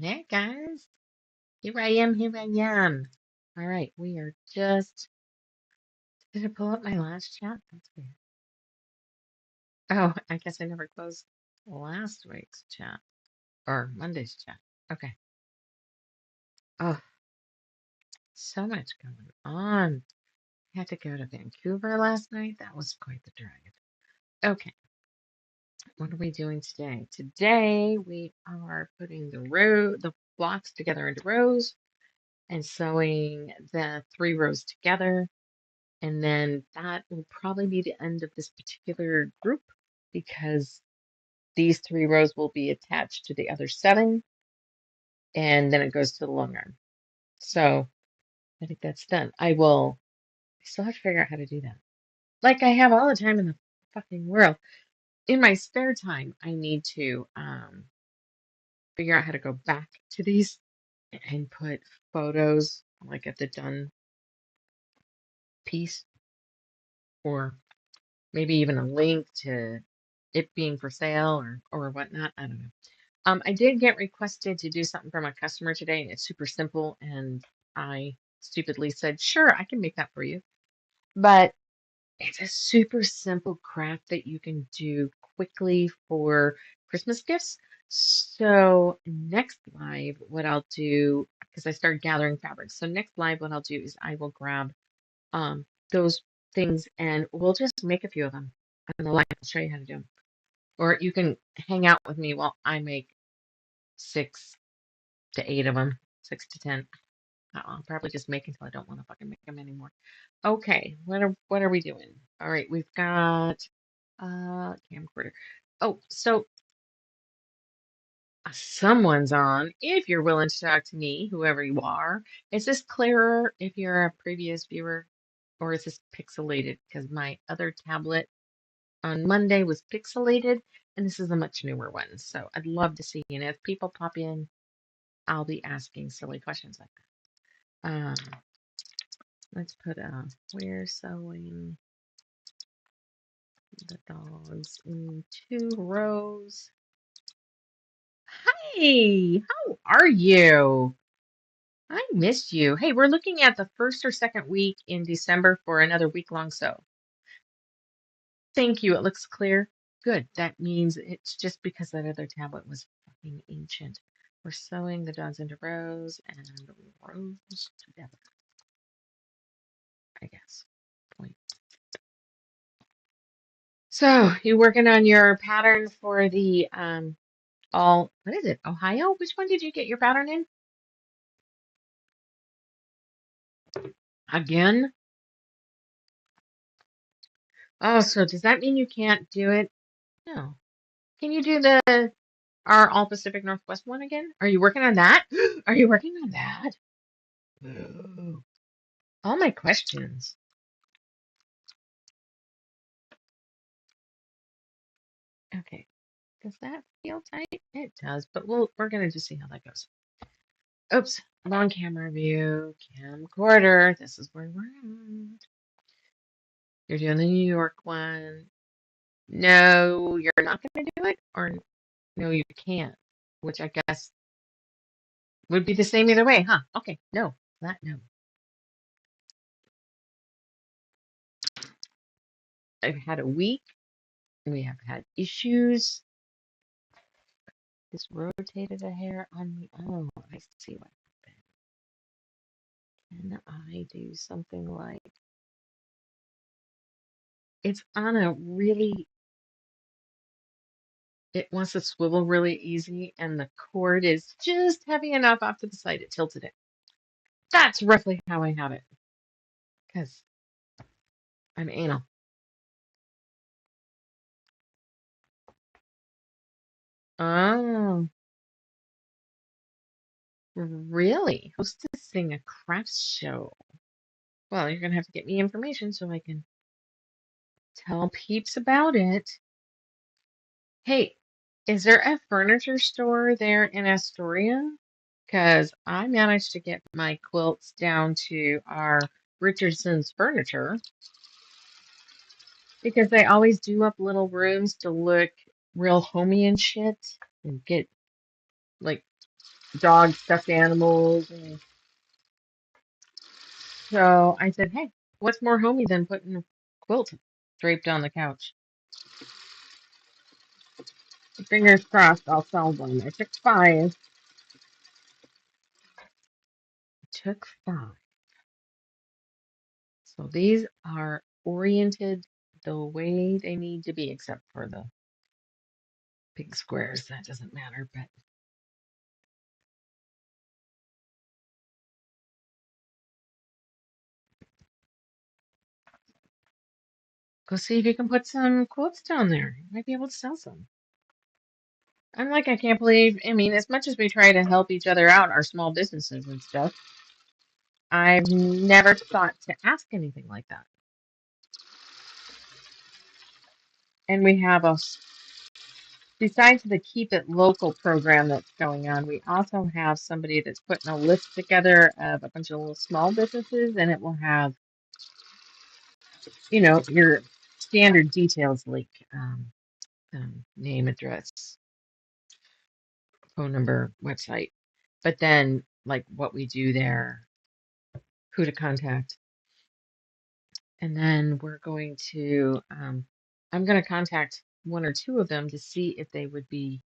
Hey guys, here I am, here I am. All right, we are just. Did I pull up my last chat? That's weird. Oh, I guess I never closed last week's chat or Monday's chat. Okay. Oh, so much going on. I had to go to Vancouver last night. That was quite the drive. Okay, what are we doing today? Today we are putting the blocks together into rows and sewing the 3 rows together. And then that will probably be the end of this particular group because these 3 rows will be attached to the other 7, and then it goes to the long arm. So I think that's done. I still have to figure out how to do that. Like I have all the time in the fucking world. In my spare time, I need to figure out how to go back to these and put photos like at the done piece, or maybe even a link to it being for sale or whatnot. I don't know. I did get requested to do something from a customer today, and it's super simple. And I stupidly said, sure, I can make that for you. But it's a super simple craft that you can do quickly for Christmas gifts. So next live, what I'll do, because I started gathering fabrics. So next live, what I'll do is I will grab those things and we'll just make a few of them on the live. I'll show you how to do them. Or you can hang out with me while I make 6 to 8 of them, 6 to 10. I'll probably just make until I don't want to fucking make them anymore. Okay, what are we doing? All right, we've got camcorder. Oh, so someone's on. If you're willing to talk to me, whoever you are, is this clearer if you're a previous viewer, or is this pixelated? Because my other tablet on Monday was pixelated, and this is a much newer one. So I'd love to see. And if people pop in, I'll be asking silly questions like that. Let's put we're sewing the dogs in 2 rows. Hey, how are you? I missed you. Hey, we're looking at the first or second week in December for another week-long sew. Thank you. It looks clear. Good. That means it's just because that other tablet was fucking ancient. We're sewing the dogs into rows and rows together, I guess. Point. So, you working on your pattern for the what is it? Ohio? Which one did you get your pattern in? Again? Oh, so does that mean you can't do it? No. Can you do our All Pacific Northwest one again? Are you working on that? Are you working on that? Ooh. All my questions. Okay. Does that feel tight? It does, but we're gonna just see how that goes. Oops. Long camera view, camcorder. This is where we're at. You're doing the New York one. No, you're not gonna do it, or no, you can't, which I guess would be the same either way, huh? Okay, no, that no. I've had a week. We have had issues. This rotated a hair on me. Oh, I see what happened. Can I do something like it's on a really, it wants to swivel really easy, and the cord is just heavy enough off to the side it tilted it. That's roughly how I have it, because I'm anal. Oh, really? Hostessing a crafts show. Well, you're gonna have to get me information so I can tell peeps about it. Hey, is there a furniture store there in Astoria? Because I managed to get my quilts down to our Richardson's Furniture because they always do up little rooms to look real homey and shit and get like dog stuffed animals. And so I said, hey, what's more homey than putting a quilt draped on the couch? Fingers crossed I'll sell one. I took five. Took five. So these are oriented the way they need to be, except for the big squares. That doesn't matter, but go see if you can put some quotes down there. You might be able to sell some. I'm like, I can't believe, I mean, as much as we try to help each other out, our small businesses and stuff, I've never thought to ask anything like that. And we have besides the Keep It Local program that's going on, we also have somebody that's putting a list together of a bunch of little small businesses, and it will have, your standard details like name, address, phone number, website, but then like what we do there, who to contact. And then I'm going to contact one or two of them to see if they would be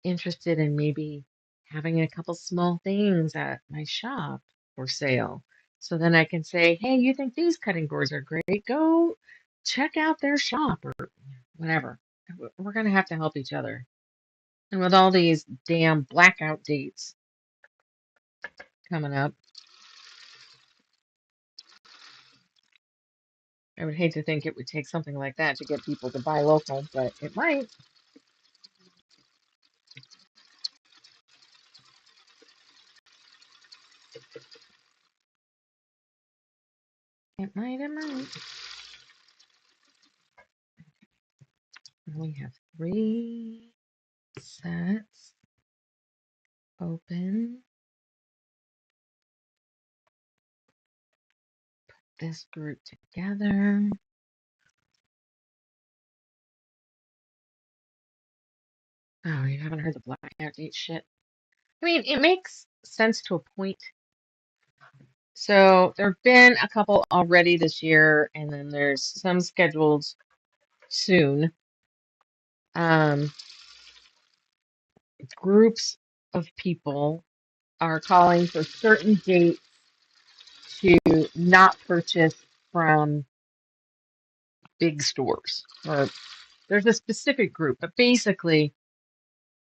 interested in maybe having a couple small things at my shop for sale. So then I can say, hey, you think these cutting boards are great? Go check out their shop or whatever. We're going to have to help each other. And with all these damn blackout dates coming up, I would hate to think it would take something like that to get people to buy local, but it might. It might, it might. We have three sets open. This group together. Oh, you haven't heard the blackout date shit? I mean, it makes sense to a point. So there have been a couple already this year, and then there's some scheduled soon. Um, Groups of people are calling for certain dates to not purchase from big stores. Or there's a specific group, but basically,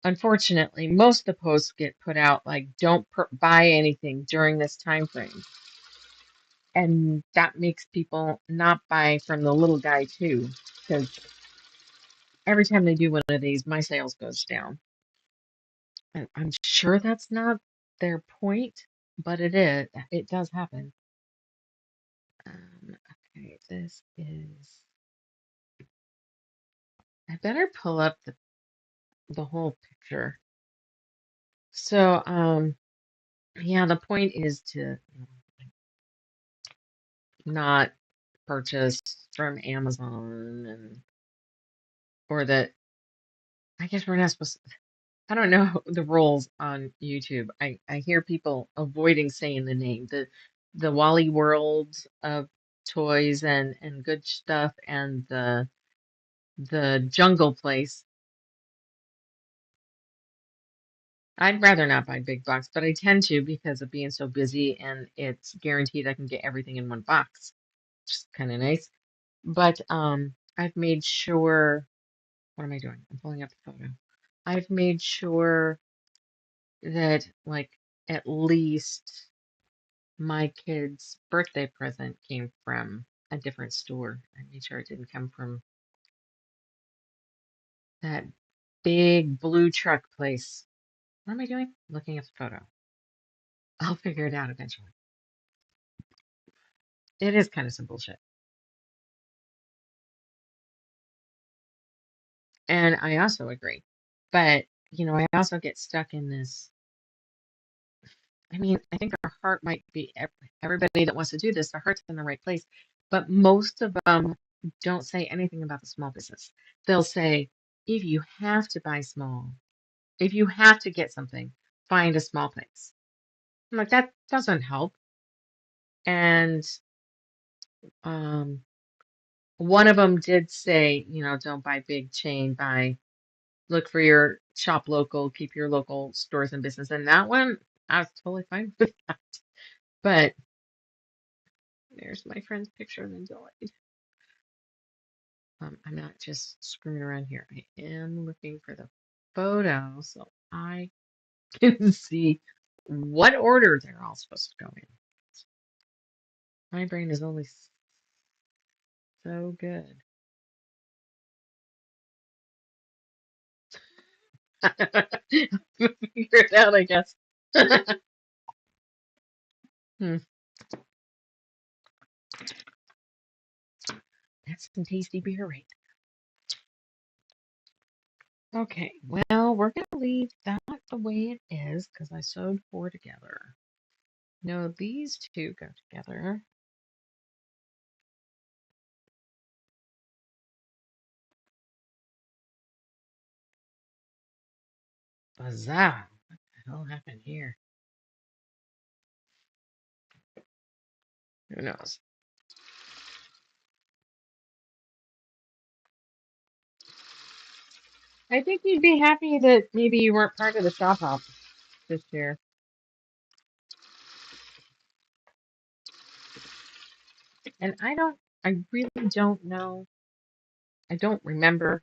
unfortunately, most of the posts get put out like don't buy anything during this time frame. And that makes people not buy from the little guy too, because every time they do one of these, my sales goes down. And I'm sure that's not their point, but it is. It does happen. Okay, this is. I better pull up the whole picture. So, yeah, the point is to not purchase from Amazon or that I guess we're not supposed to. I don't know the rules on YouTube. I hear people avoiding saying the name. The Wally World of toys and good stuff and the Jungle Place. I'd rather not buy big box, but I tend to because of being so busy and it's guaranteed I can get everything in one box, which is kind of nice. But I've made sure, what am I doing? I'm pulling up the photo. I've made sure that like at least my kid's birthday present came from a different store. I made sure it didn't come from that big blue truck place. What am I doing? Looking at the photo. I'll figure it out eventually. It is kind of some bullshit. And I also agree. But, I also get stuck in this. I mean, I think our heart might be everybody that wants to do this, their heart's in the right place. But most of them don't say anything about the small business. They'll say, if you have to buy small, if you have to get something, find a small place. I'm like, that doesn't help. And um, one of them did say, don't buy big chain, look for your shop local, keep your local stores in business. And that one, I was totally fine with that. But there's my friend's picture and then delayed. I'm not just screwing around here. I am looking for the photo so I can see what order they're all supposed to go in. My brain is only so good. Figure it out, I guess. Hmm, that's some tasty beer right there. Okay, well, we're going to leave that the way it is because I sewed four together. No, these two go together. Bizarre. What the hell happened here? Who knows? I think you'd be happy that maybe you weren't part of the shop hop this year. And I really don't know. I don't remember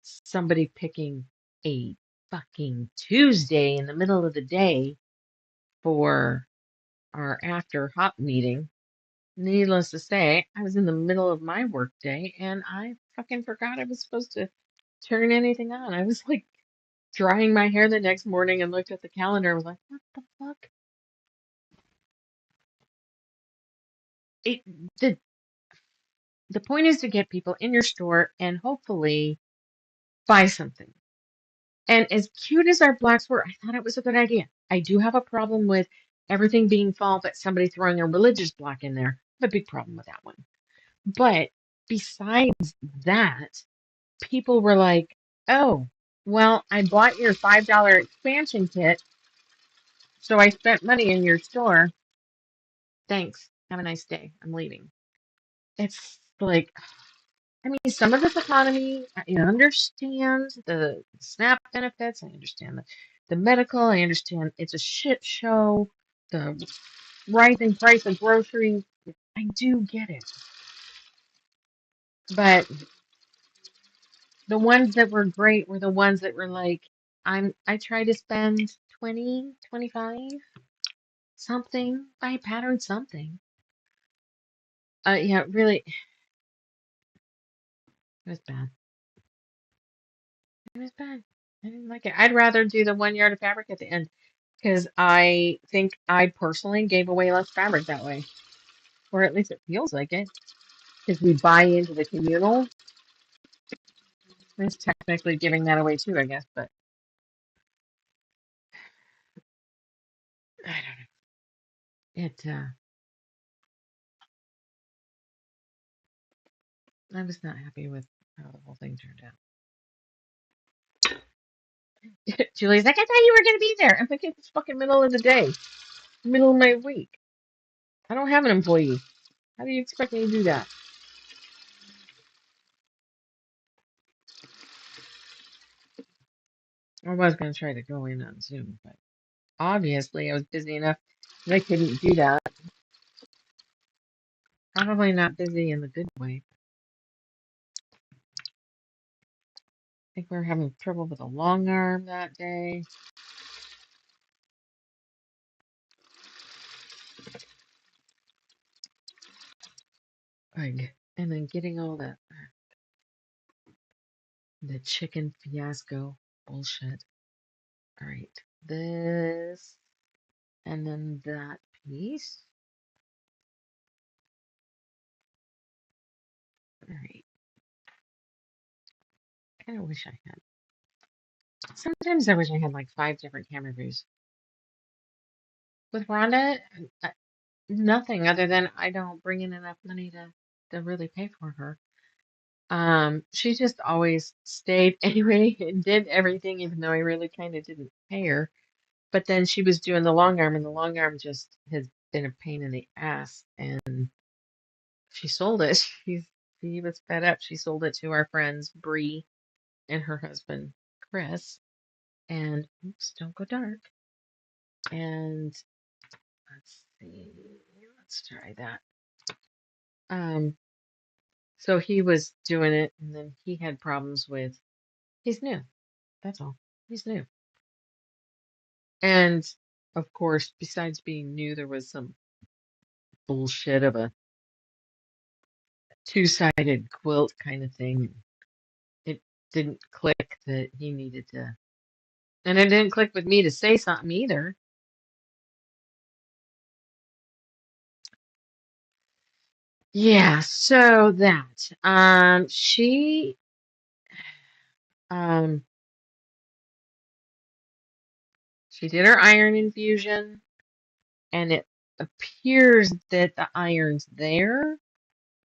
somebody picking a fucking Tuesday in the middle of the day for our after hop meeting. Needless to say, I was in the middle of my work day and I fucking forgot I was supposed to turn anything on. I was like drying my hair the next morning and looked at the calendar and was like, what the fuck? It, the the point is to get people in your store and hopefully buy something. And as cute as our blocks were, I thought it was a good idea. I do have a problem with everything being fall, but somebody throwing a religious block in there. I have a big problem with that one. But besides that, people were like, oh, well, I bought your $5 expansion kit, so I spent money in your store. Thanks. Have a nice day. I'm leaving. It's like, I mean, some of this economy, I understand the SNAP benefits. I understand the medical. I understand it's a shit show. The rising price of groceries. I do get it. But the ones that were great were the ones that were like, I try to spend 20, 25, something, buy a pattern, something. Yeah, really, it was bad. It was bad. I didn't like it. I'd rather do the 1 yard of fabric at the end because I think I personally gave away less fabric that way, or at least it feels like it. Because we buy into the communal, it's technically giving that away too, I guess. But I don't know. I was not happy with how the whole thing turned out. Julie's like, I thought you were gonna be there. I'm like, it's fucking middle of the day, middle of my week. I don't have an employee. How do you expect me to do that? I was gonna try to go in on Zoom, but obviously I was busy enough that I couldn't do that. Probably not busy in the good way. I think we were having trouble with a long arm that day. Like, and then getting all the chicken fiasco bullshit. All right, this and then that piece. All right, kind of wish I had. Sometimes I wish I had like 5 different camera views. With Rhonda, uh, nothing other than I don't bring in enough money to really pay for her. She just always stayed anyway and did everything, even though I really kind of didn't pay her. But then she was doing the long arm, and the long arm just has been a pain in the ass. And she sold it. She was fed up. She sold it to our friends Bree and her husband Chris. And oops, don't go dark. And let's see, let's try that. So he was doing it, and then he had problems with. He's new. That's all. He's new. And of course, besides being new, there was some bullshit of a two-sided quilt kind of thing. It didn't click that he needed to, and it didn't click with me to say something either. Yeah, so that um she did her iron infusion, and it appears that the iron's there,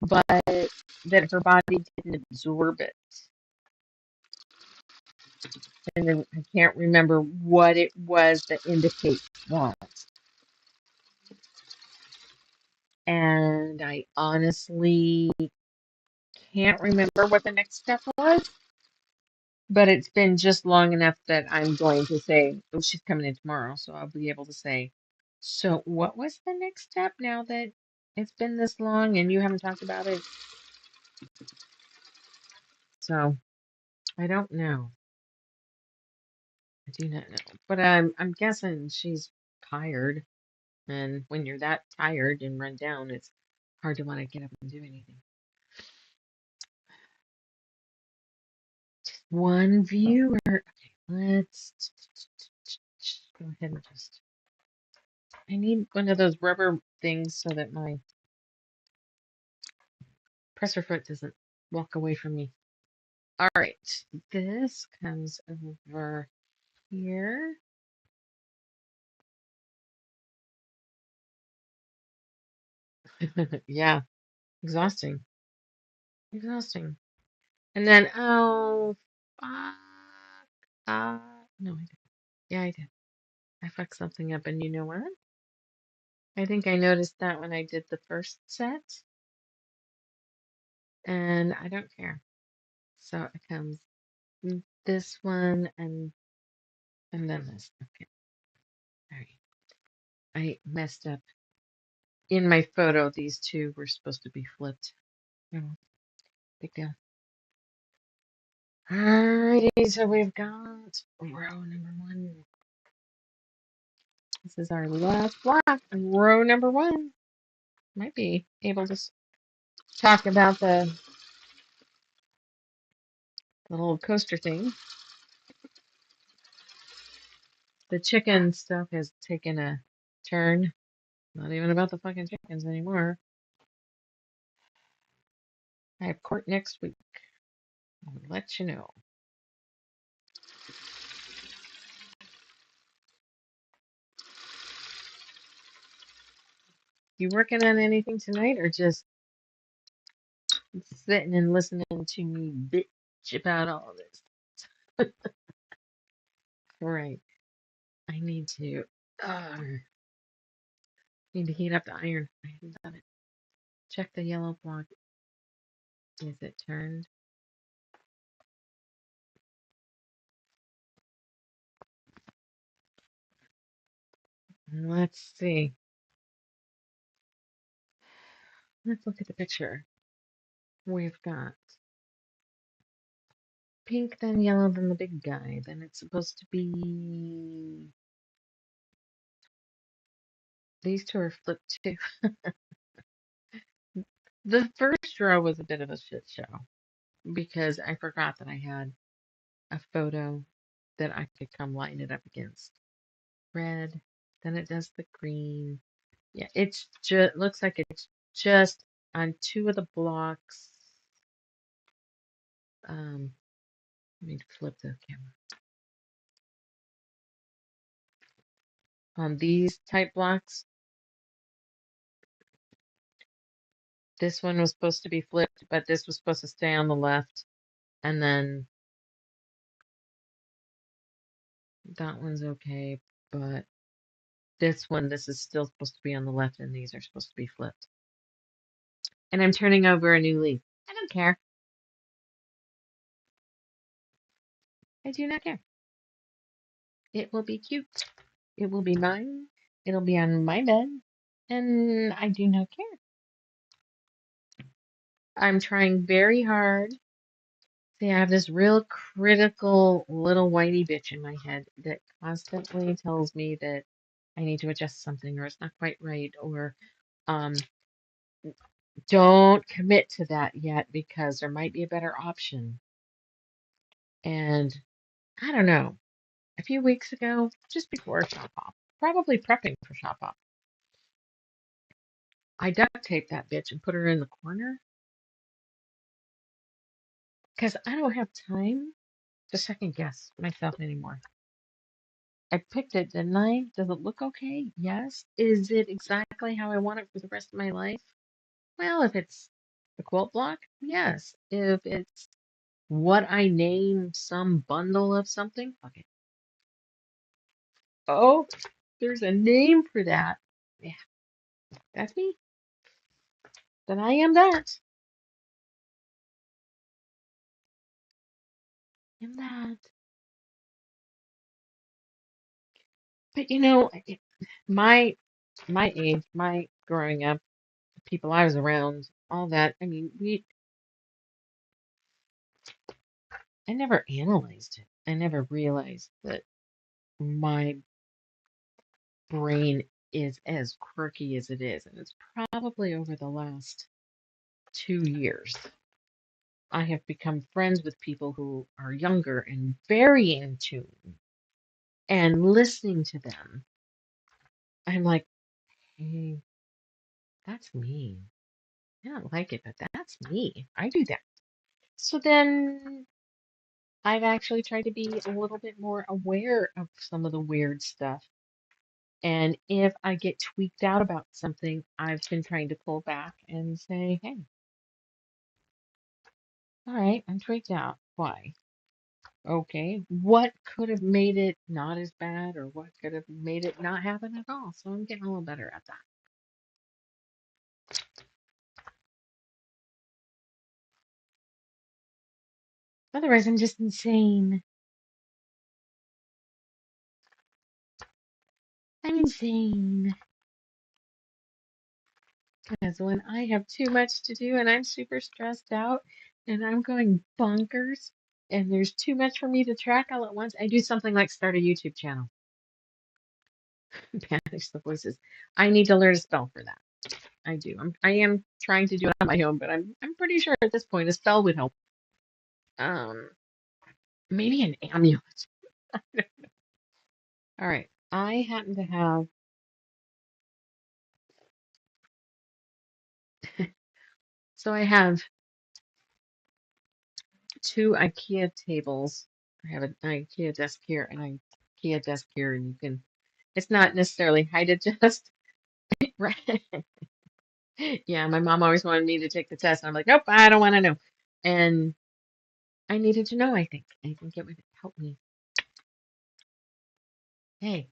but that her body didn't absorb it. And then I can't remember what it was that indicates that. And I honestly can't remember what the next step was, but it's been just long enough that I'm going to say, oh, she's coming in tomorrow, so I'll be able to say, so what was the next step now that it's been this long and you haven't talked about it? So I don't know. I do not know. But I'm guessing she's tired. And when you're that tired and run down, it's hard to want to get up and do anything. One viewer. Okay, let's go ahead and just. I need one of those rubber things so that my presser foot doesn't walk away from me. All right, this comes over here. Yeah, exhausting. Exhausting. And then, oh, fuck. No, I did. Yeah, I did. I fucked something up, and you know what? I think I noticed that when I did the first set, and I don't care. So it comes this one and then this. Okay. All right. I messed up. In my photo, these two were supposed to be flipped. Oh, big deal. Alrighty, so we've got row number one. This is our last block. Row number one. Might be able to talk about the little coaster thing. The chicken stuff has taken a turn. Not even about the fucking chickens anymore. I have court next week. I'll let you know. You working on anything tonight or just sitting and listening to me bitch about all this? Right. I need to heat up the iron. I haven't done it. Check the yellow block. Is it turned? Let's see. Let's look at the picture. We've got pink, then yellow, then the big guy. Then it's supposed to be. These two are flipped too. The first row was a bit of a shit show because I forgot that I had a photo that I could come line it up against. Red, then it does the green. Yeah, it's just looks like it's just on two of the blocks. Let me flip the camera. On these type blocks, this one was supposed to be flipped, but this was supposed to stay on the left, and then that one's okay. but this is still supposed to be on the left, and these are supposed to be flipped. And I'm turning over a new leaf. I don't care. I do not care. It will be cute. It will be mine. It'll be on my bed, and I do not care. I'm trying very hard. See, I have this real critical little whitey bitch in my head that constantly tells me that I need to adjust something or it's not quite right or um, don't commit to that yet because there might be a better option. And I don't know. A few weeks ago, just before shop off, probably prepping for shop off, I duct taped that bitch and put her in the corner because I don't have time to second guess myself anymore. I picked it, didn't I? Does it look okay? Yes. Is it exactly how I want it for the rest of my life? Well, if it's the quilt block, yes. If it's what I name some bundle of something, okay. Oh, there's a name for that. Yeah, that's me. Then I am that. I am that. But my my age, my growing up, the people I was around, all that. I mean, I never analyzed it. I never realized that my brain is as quirky as it is, and it's probably over the last 2 years. I have become friends with people who are younger and very in tune, and listening to them, I'm like, hey, that's me. I don't like it, but that's me. I do that. So then I've actually tried to be a little bit more aware of some of the weird stuff. And if I get tweaked out about something, I've been trying to pull back and say, hey, all right, I'm tweaked out. Why? Okay, what could have made it not as bad, or what could have made it not happen at all? So I'm getting a little better at that. Otherwise, I'm just insane. I'm insane. Because when I have too much to do and I'm super stressed out and I'm going bonkers and there's too much for me to track all at once, I do something like start a YouTube channel. Banish the voices. I need to learn a spell for that. I do. I am trying to do it on my own, but I'm pretty sure at this point a spell would help. Um, maybe an amulet. All right. I happen to have I have two IKEA tables. I have an IKEA desk here and an IKEA desk here, and you can. It's not necessarily height adjust, right? Yeah, my mom always wanted me to take the test, and I'm like, nope, I don't want to know. And I needed to know. I think it would help me. Hey,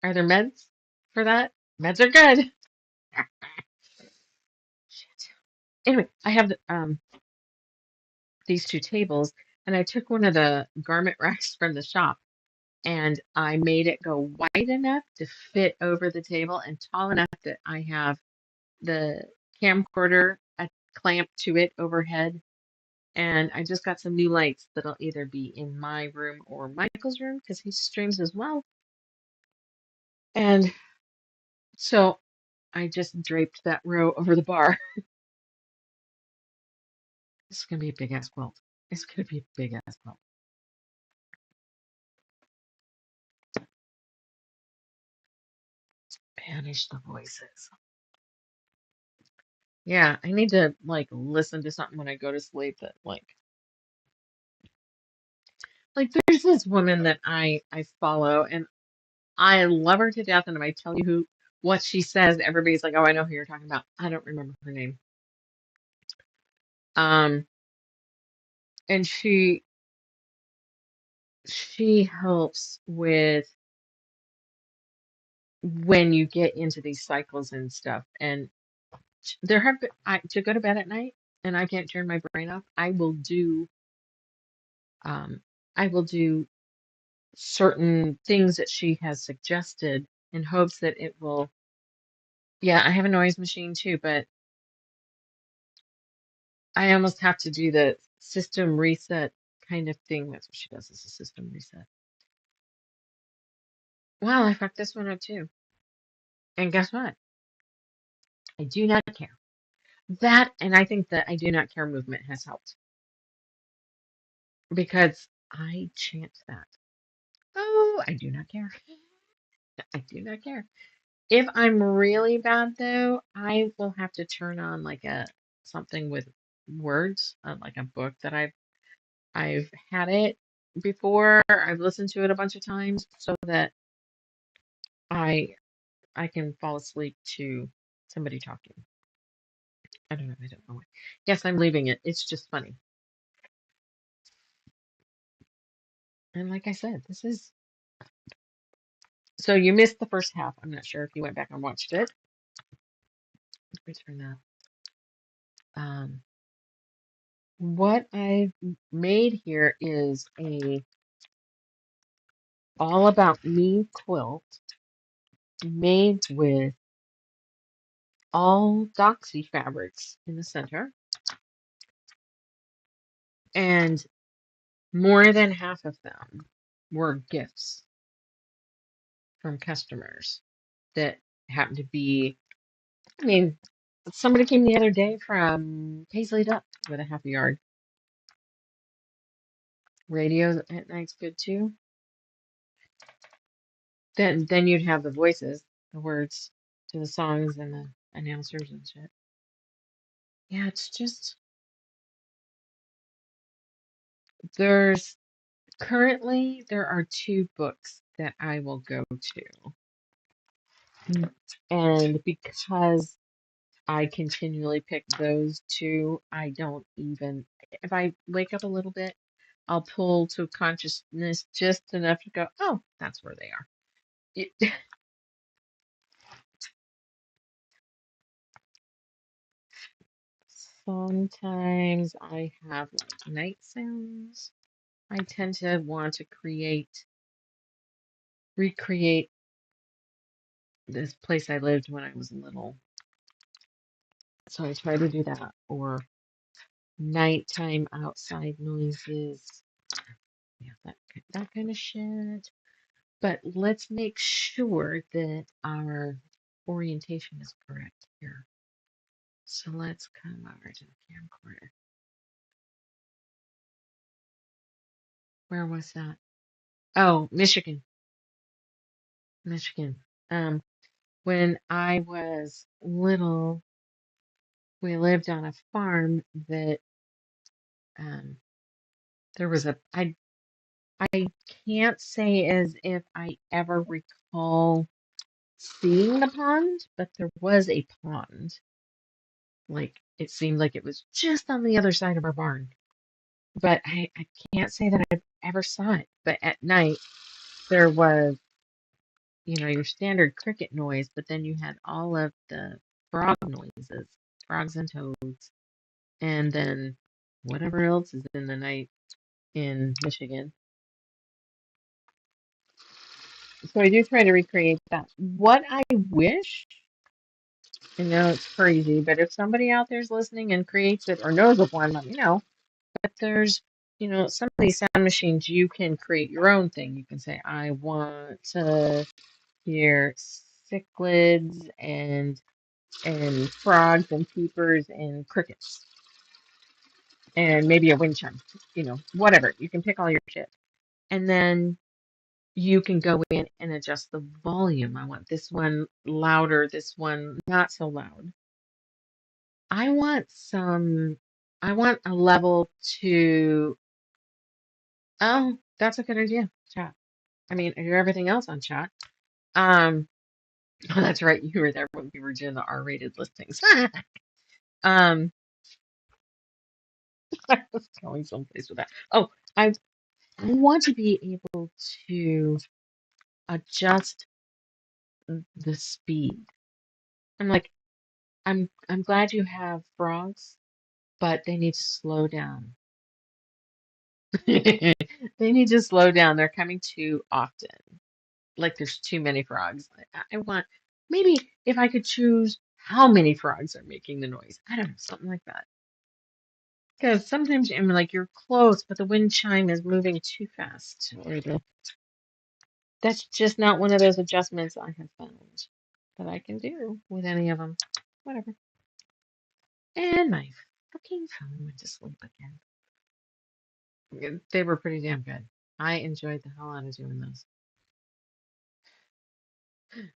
are there meds for that? Meds are good. Shit. Anyway, I have these two tables, and I took one of the garment racks from the shop and I made it go wide enough to fit over the table and tall enough that I have the camcorder clamped to it overhead. And I just got some new lights that'll either be in my room or Michael's room because he streams as well. And so I just draped that row over the bar. This is gonna be a big ass quilt. It's gonna be a big ass quilt. Banish the voices. Yeah, I need to like listen to something when I go to sleep that like there's this woman that I follow and I love her to death, and if I tell you what she says, everybody's like, "Oh, I know who you're talking about." I don't remember her name. Um, and she helps with when you get into these cycles and stuff. And there have been, to go to bed at night and I can't turn my brain off, um, I will do certain things that she has suggested in hopes that it will. Yeah, I have a noise machine too, but I almost have to do the system reset kind of thing. That's what she does, is a system reset. Well, I fucked this one up too. And guess what? I do not care. That, and I think that I do not care movement has helped because I chant that. Oh, I do not care. I do not care. If I'm really bad though, I will have to turn on like a something with words, like a book that I've had it before. I've listened to it a bunch of times so that I I can fall asleep to somebody talking. I don't know. I don't know why. Yes, I'm leaving it. It's just funny. And like I said, this is so you missed the first half. I'm not sure if you went back and watched it. Let me turn that. What I've made here is a all about me quilt made with all Doxie fabrics in the center, and more than half of them were gifts from customers that happened to be. I mean, somebody came the other day from Paisley Duck with a half a yard. Radio at night's good too. Then you'd have the voices, the words to the songs and the announcers and shit. Yeah, it's just there's currently there are two books that I will go to. And because I continually pick those two, I don't even if I wake up a little bit, I'll pull to consciousness just enough to go, oh, that's where they are. It, sometimes I have like night sounds. I tend to want to recreate this place I lived when I was little. So I try to do that. Or nighttime outside noises. Yeah, that kind of shit. But let's make sure that our orientation is correct here. So let's come over to the camcorder. Where was that? Oh, Michigan. Michigan. When I was little, we lived on a farm that um, there was I can't say as if I ever recall seeing the pond, but there was a pond. Like it seemed like it was just on the other side of our barn. But I can't say that I've ever saw it. But at night there was, your standard cricket noise, but then you had all of the frog noises, frogs and toads, and then whatever else is in the night in Michigan. So I do try to recreate that. What I wish, I know it's crazy, but if somebody out there's listening and creates it or knows of one, let me know. But there's, some of these sound machines, you can create your own thing. You can say, I want to hear cichlids and frogs and peepers and crickets and maybe a wind chime, whatever. You can pick all your shit. And then you can go in and adjust the volume. I want this one louder, this one not so loud. I want I want a level to, oh, that's a good idea, chat. I mean, I do everything else on chat. Oh, that's right. You were there when we were doing the R-rated listings. Um, I was going someplace with that. Oh, I want to be able to adjust the speed. I'm like, I'm glad you have frogs, but they need to slow down. They need to slow down. They're coming too often. Like there's too many frogs. I want maybe if I could choose how many frogs are making the noise. I don't know, something like that. Because sometimes I'm like you're close, but the wind chime is moving too fast. That's just not one of those adjustments I have found that I can do with any of them. Whatever. And my fucking phone went to sleep again. They were pretty damn good. I enjoyed the hell out of doing those.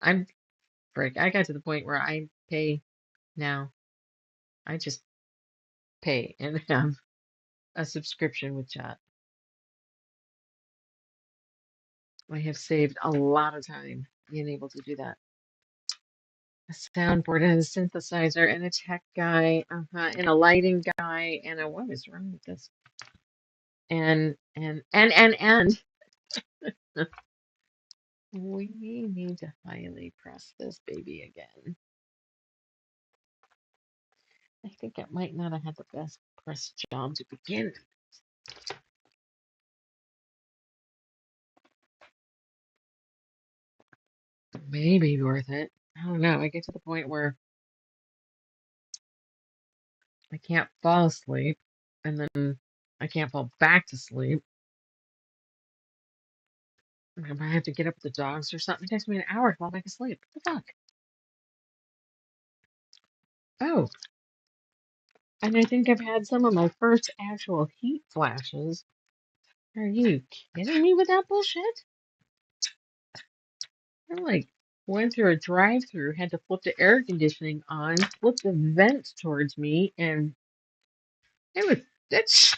I'm frick. I got to the point where I pay now. I just pay and have a subscription with chat. I have saved a lot of time being able to do that. A soundboard and a synthesizer and a tech guy, and a lighting guy and a what is wrong with this? And we need to highly press this baby again. I think it might not have had the best press job to begin. Maybe worth it. I don't know. I get to the point where I can't fall asleep, and then I can't fall back to sleep. If I have to get up with the dogs or something, it takes me an hour to fall back asleep. What the fuck? Oh, and I think I've had some of my first actual heat flashes. Are you kidding me with that bullshit? I like went through a drive-through, had to flip the air conditioning on, flip the vents towards me, and it was that's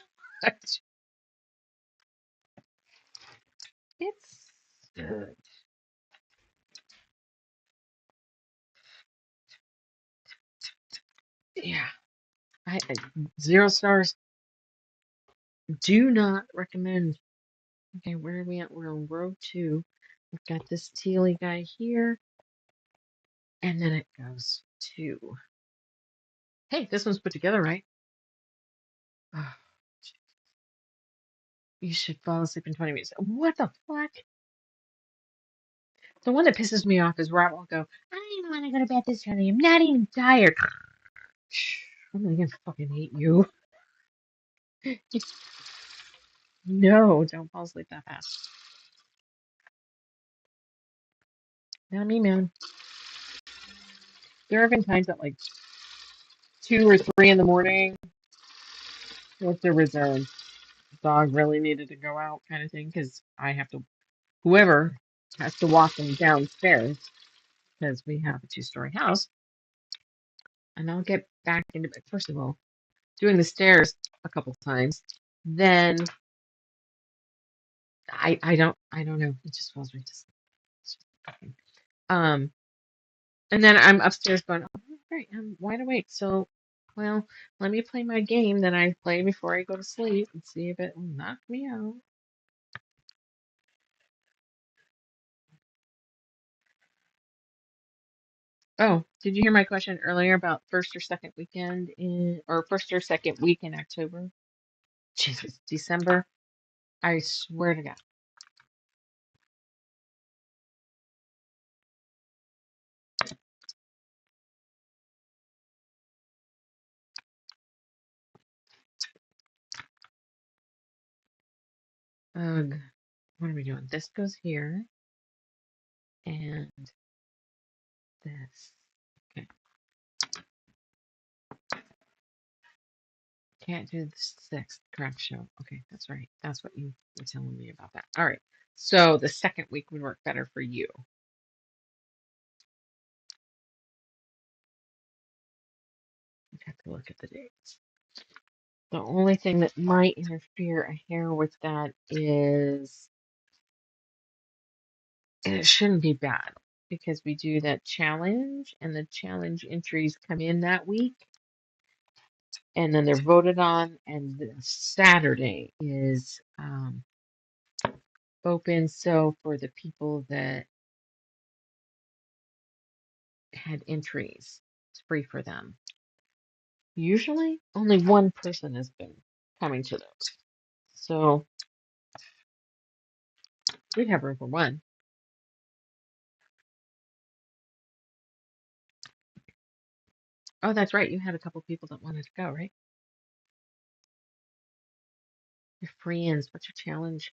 it's good. Yeah, I 0 stars. Do not recommend. Okay, where are we at? We're on row 2. We've got this tealy guy here, and then it goes to. Hey, this one's put together, right? Oh, you should fall asleep in 20 minutes. What the fuck? The one that pisses me off is Rob will go, I don't even want to go to bed this early. I'm not even tired. I'm gonna fucking hate you. No, don't fall asleep that fast. Not me, man. There have been times at like 2 or 3 in the morning if there was a dog really needed to go out kind of thing because I have to, whoever has to walk them downstairs because we have a 2-story house. And I'll get back into it. First of all, doing the stairs a couple times, then I don't know. It just falls right to sleep. And then I'm upstairs going, oh, great, I'm wide awake. So, well, let me play my game that I play before I go to sleep and see if it will knock me out. Oh, did you hear my question earlier about first or second weekend or first or second week in October? Jesus, December. I swear to God. Ugh. What are we doing? This goes here and this. Okay. Can't do the 6th craft show. Okay, that's right. That's what you were telling me about that. All right. So the second week would work better for you. I have to look at the dates. The only thing that might interfere a hair with that is, and it shouldn't be bad because we do that challenge and the challenge entries come in that week and then they're voted on and the Saturday is open. So for the people that had entries. It's free for them. Usually, only one person has been coming to those. So we'd have room for one. Oh, that's right. You had a couple people that wanted to go, right? Your friends. What's your challenge?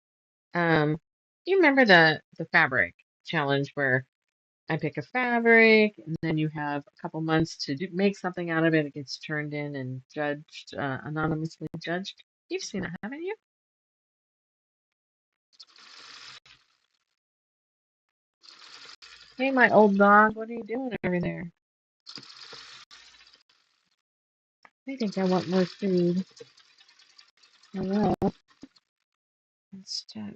Um, you remember the fabric challenge where I pick a fabric and then you have a couple months to make something out of it. It gets turned in and judged, anonymously judged. You've seen it, haven't you? Hey, my old dog, what are you doing over there? I think I want more food. Hello, I'm stuck.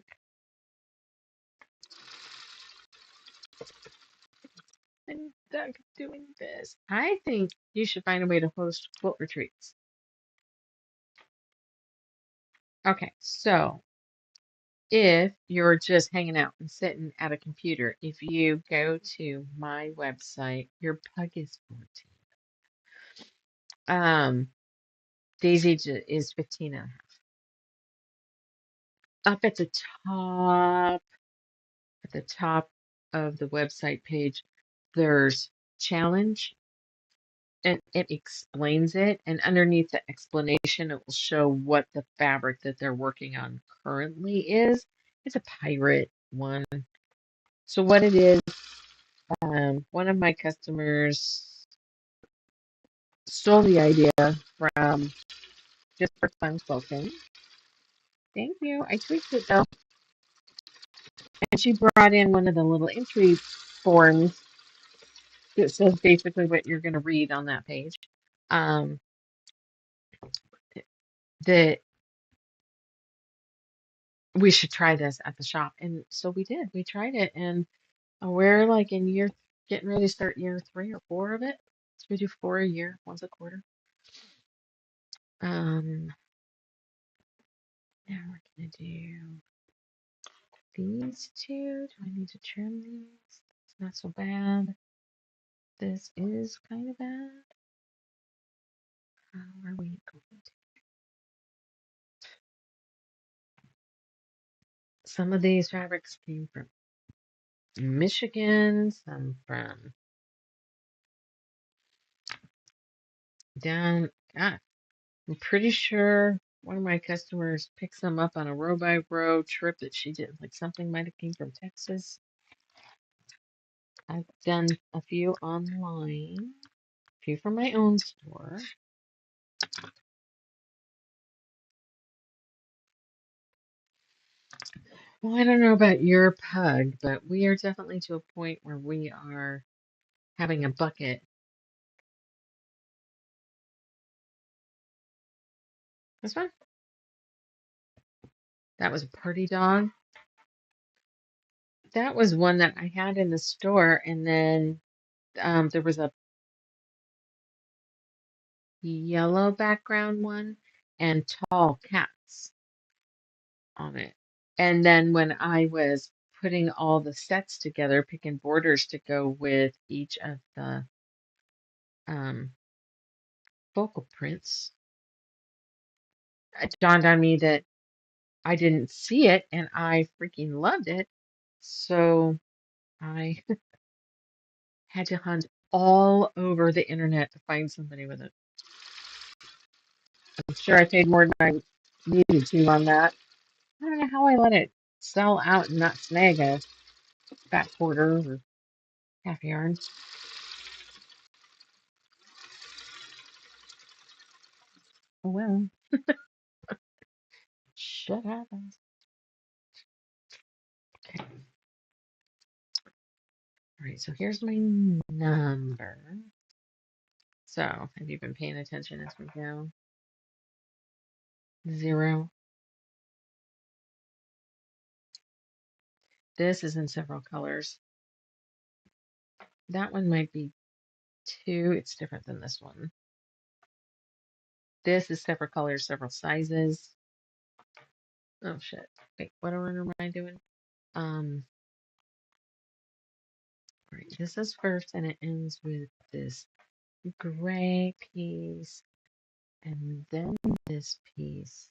I'm stuck doing this. I think you should find a way to host quilt retreats. Okay, so if you're just hanging out and sitting at a computer, if you go to my website, your pug is 14. Daisy is 15 and a half. Up at the top of the website page, there's challenge and it explains it. And underneath the explanation, it will show what the fabric that they're working on currently is. It's a pirate one. So what it is, one of my customers stole the idea from Just for Fun Spoken. Thank you. I tweaked it though. And she brought in one of the little entry forms that says basically what you're going to read on that page. Um, that we should try this at the shop. And so we did. We tried it. And we're like in getting ready to start year 3 or 4 of it. So we do 4 a year, once a quarter. Now we're going to do these two. Do I need to trim these? It's not so bad. This is kind of bad. How are we going to? Some of these fabrics came from Michigan, some from down. God, I'm pretty sure one of my customers picked some up on a row by row trip that she did. Like something might have came from Texas. I've done a few online, a few from my own store. Well, I don't know about your pug, but we are definitely to a point where we are having a bucket. This one? That was a party dog. That was one that I had in the store, and then there was a yellow background one and tall cats on it. And then when I was putting all the sets together, picking borders to go with each of the um, focal prints, it dawned on me that I didn't see it and I freaking loved it. So I had to hunt all over the internet to find somebody with it. I'm sure I paid more than I needed to on that. I don't know how I let it sell out and not snag a fat quarter or half yarn. Oh well, shit happens. Okay, all right, so here's my number. So, have you been paying attention as we go? 0. This is in several colors. That one might be 2. It's different than this one. This is several colors, several sizes. Oh shit. Wait, what order am I doing? Right, this is first, and it ends with this gray piece, and then this piece,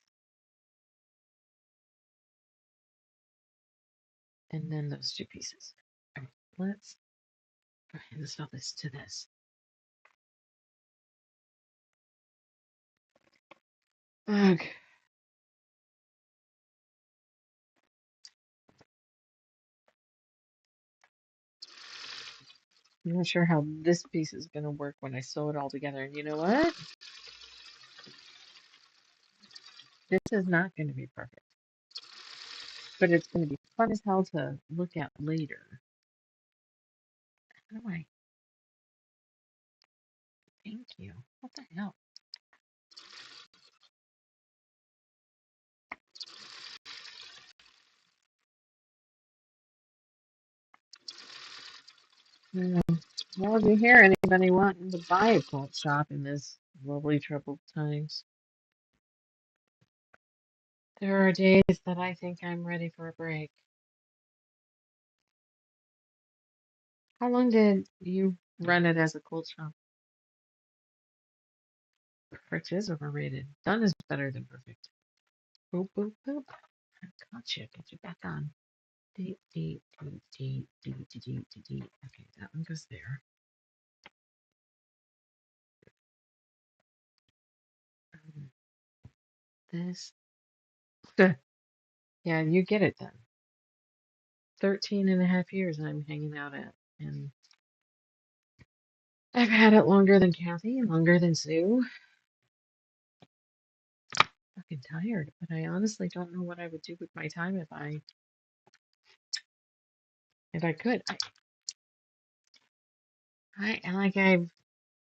and then those two pieces. All right, let's go ahead and sew this to this. Okay. I'm not sure how this piece is going to work when I sew it all together. And you know what? This is not going to be perfect, but it's going to be fun as hell to look at later. How do I? Thank you. What the hell? Well, if you hear anybody wanting to buy a quilt shop in this lovely troubled times, there are days that I think I'm ready for a break. How long did you run it as a quilt shop? Perfect is overrated. Done is better than perfect. Boop, boop, boop. Gotcha. Get you back on. Deep, deep, deep, deep, deep, deep, deep, deep, deep. Okay, that one goes there. This. Yeah, you get it then. 13 and a half years I'm hanging out at. And I've had it longer than Kathy, longer than Sue. Fucking tired, but I honestly don't know what I would do with my time if I could.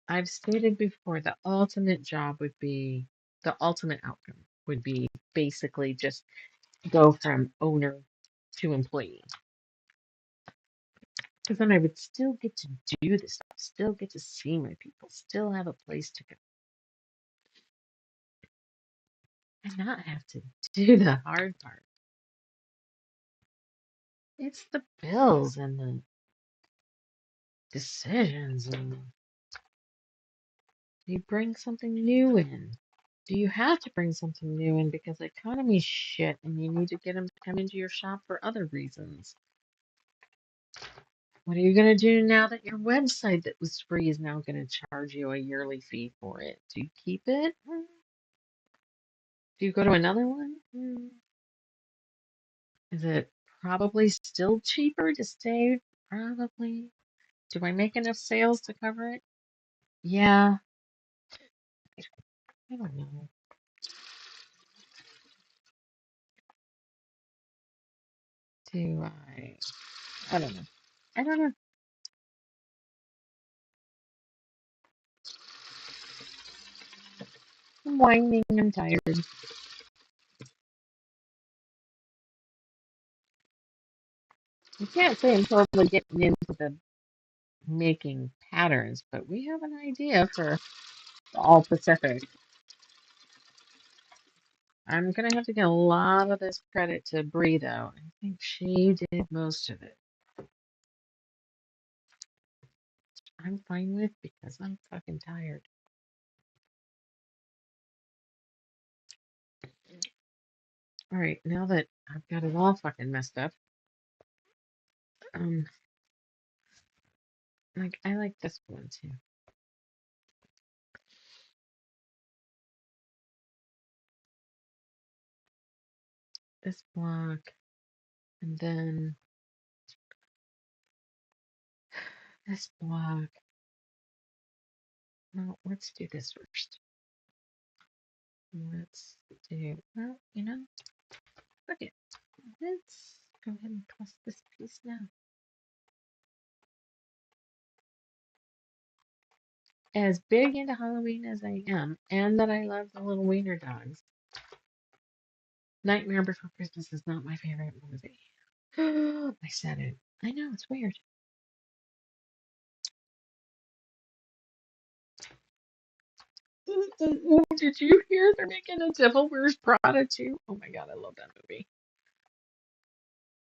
I've stated before, the ultimate job would be the ultimate outcome would be basically just go from owner to employee. Because then I would still get to do this stuff, still get to see my people, still have a place to go, and not have to do the hard part. It's the bills and the decisions, and do you bring something new in? Do you have to bring something new in because the economy's shit and you need to get them to come into your shop for other reasons? What are you going to do now that your website that was free is now going to charge you a yearly fee for it? Do you keep it? Do you go to another one? Is it probably still cheaper to stay? Probably. Do I make enough sales to cover it? Yeah. I don't know. Do I? I don't know. I don't know. I'm whining. I'm tired. I can't say I'm totally getting into the making patterns, but we have an idea for all Pacific. I'm gonna have to get a lot of this credit to Bree, though. I think she did most of it. I'm fine with because I'm fucking tired. All right, now that I've got it all fucking messed up, um, like I like this one too. This block, and then this block. No, let's do this first. Let's do, well, you know, fuck it. Let's go ahead and plus this piece now. As big into Halloween as I am, and that I love the little wiener dogs, Nightmare Before Christmas is not my favorite movie. I said it. I know, it's weird. Oh, did you hear they're making a Devil Wears Prada too? Oh my god, I love that movie.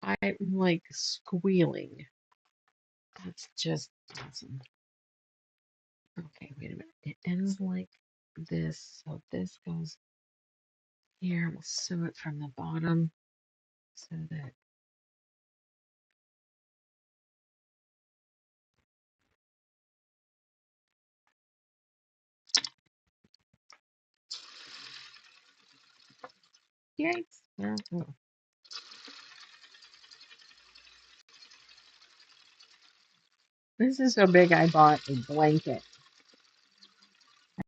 I'm like squealing. That's just awesome. Okay, wait a minute. It ends like this, so this goes here. We'll sew it from the bottom so that yikes. Oh. This is so big I bought a blanket.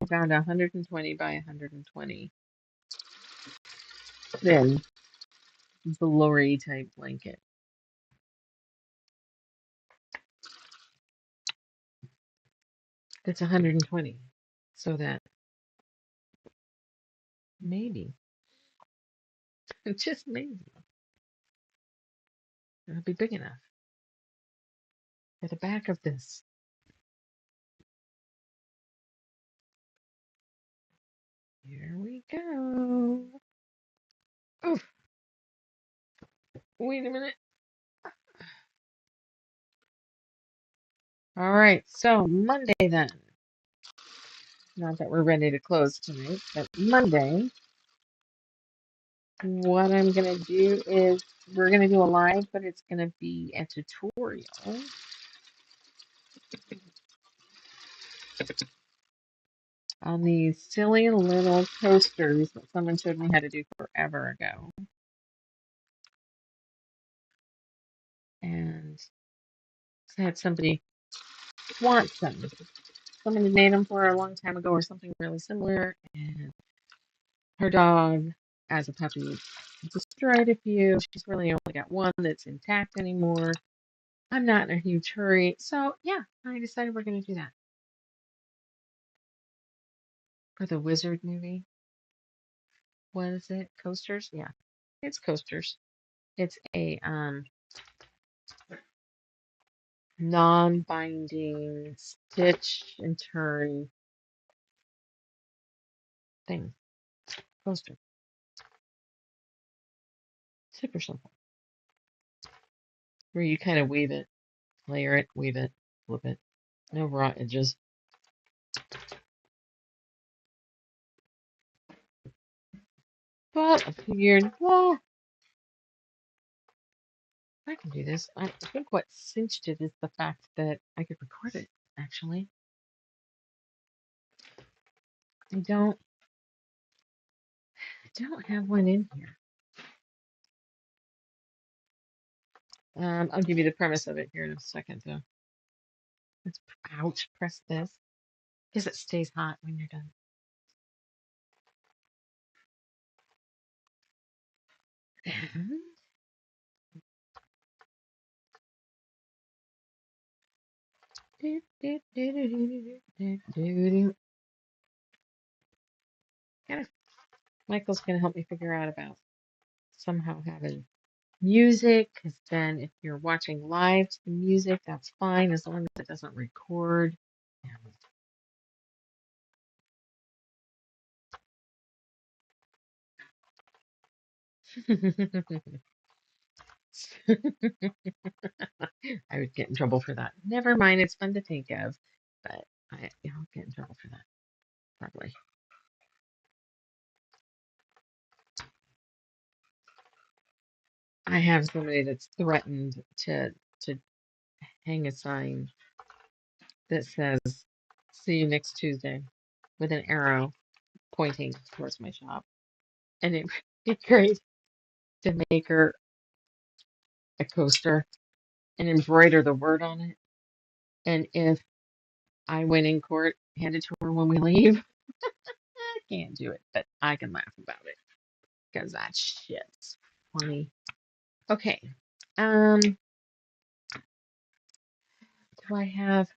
I found a 120 by 120 thin blurry type blanket. That's 120. So that maybe, just maybe, it'll be big enough for the back of this. Here we go. Oof, wait a minute. All right, so Monday then. Not that we're ready to close tonight, but Monday, what I'm going to do is we're going to do a live, but it's going to be a tutorial on these silly little coasters that someone showed me how to do forever ago. And I had somebody want some. Someone had made them for her a long time ago or something really similar, and her dog, as a puppy, destroyed a few. She's really only got one that's intact anymore. I'm not in a huge hurry, so yeah, I decided we're going to do that for the Wizard movie. What is it? Coasters? Yeah, it's coasters. It's a non-binding stitch and turn thing. Coaster. Super simple. Where you kind of weave it, layer it, weave it, flip it. No raw edges. But I figured, well, I can do this. I think what cinched it is the fact that I could record it, actually. I don't have one in here. I'll give you the premise of it here in a second, though. Let's, ouch, press this. Because it stays hot when you're done. Kind of, Michael's going to help me figure out about somehow having music, because then if you're watching live to the music, that's fine as long as it doesn't record. I would get in trouble for that. Never mind, it's fun to think of, but I'll get in trouble for that, probably. I have somebody that's threatened to hang a sign that says, "See you next Tuesday," with an arrow pointing towards my shop. And it would be great to make her a coaster and embroider the word on it. And if I win in court, hand it to her when we leave. I can't do it, but I can laugh about it because that shit's funny. Okay. Do I have?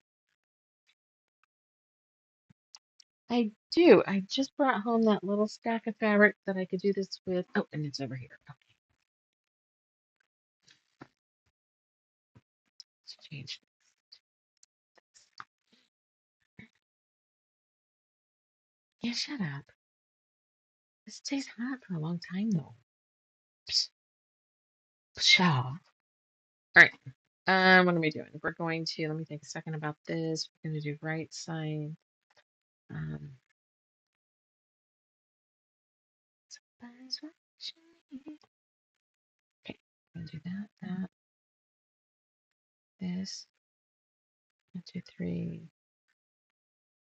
I do. I just brought home that little stack of fabric that I could do this with. Oh, and it's over here. Okay. Let's change this. Yeah, shut up. This stays hot for a long time, though. Psha. All right. What am I doing? We're going to, let me think a second about this. We're going to do right side. Um, Somebody's watching me. Okay, I'm going to do that, this, 1, 2, 3.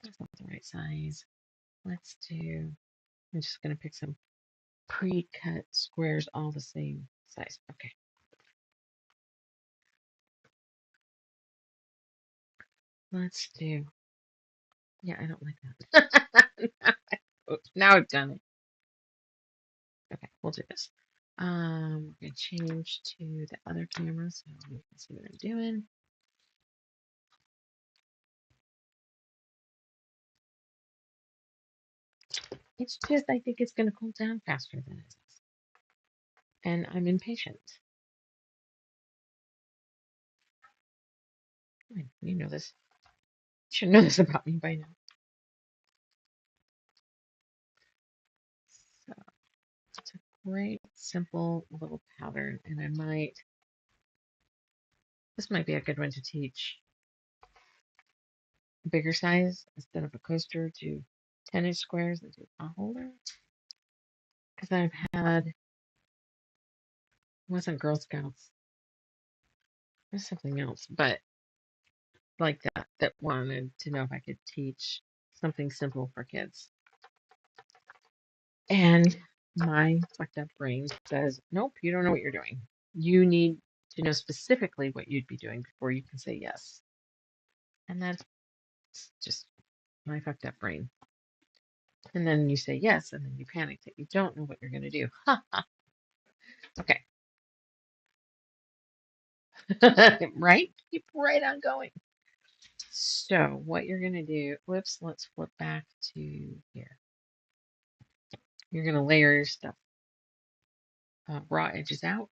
That's not the right size. Let's do, I'm just going to pick some pre-cut squares all the same size. Okay, let's do, yeah, I don't like that. Oops, now I've done it. Okay, we'll do this. We're going to change to the other camera so you can see what I'm doing. It's just, I think it's going to cool down faster than it is. And I'm impatient. You know this. You should know this about me by now. So it's a great, simple little pattern. And I might, this might be a good one to teach bigger size instead of a coaster to 10-inch squares and do a holder. Because I've had, it wasn't Girl Scouts, it was something else, but like that wanted to know if I could teach something simple for kids. And my fucked up brain says, nope, you don't know what you're doing. You need to know specifically what you'd be doing before you can say yes. And that's just my fucked up brain. And then you say yes, and then you panic that you don't know what you're going to do. Okay. Right? Keep right on going. So what you're going to do, whoops, let's flip back to here. You're going to layer your stuff. Raw edges out.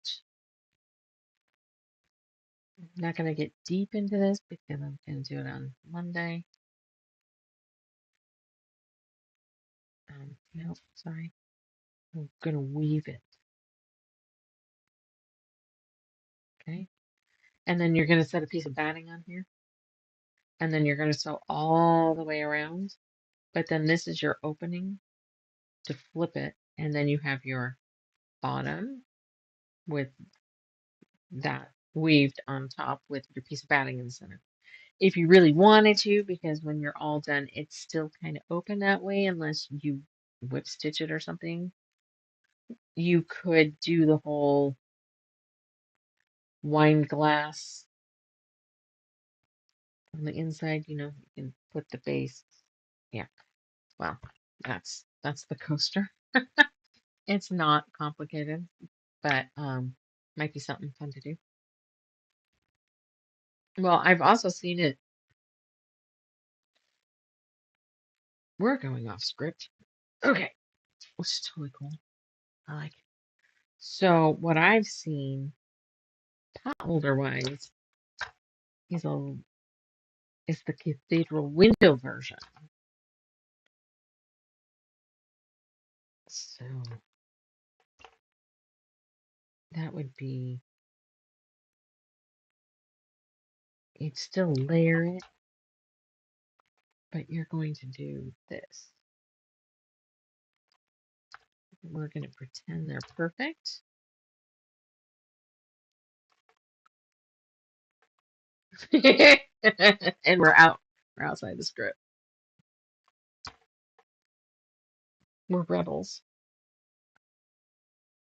I'm not going to get deep into this because I'm going to do it on Monday. No, sorry. I'm going to weave it. Okay. And then you're going to set a piece of batting on here. And then you're going to sew all the way around. But then this is your opening to flip it. And then you have your bottom with that weaved on top with your piece of batting in the center. If you really wanted to, because when you're all done, it's still kind of open that way unless you whip stitch it or something. You could do the whole wine glass on the inside, you can put the base. Yeah, well, that's the coaster. It's not complicated, but might be something fun to do. Well, I've also seen it. We're going off script. Okay, which is totally cool. I like it. So what I've seen pot holder wise is the cathedral window version. So that would be, you'd still layer it, but you're going to do this. We're going to pretend they're perfect. And we're out. We're outside the script. We're rebels.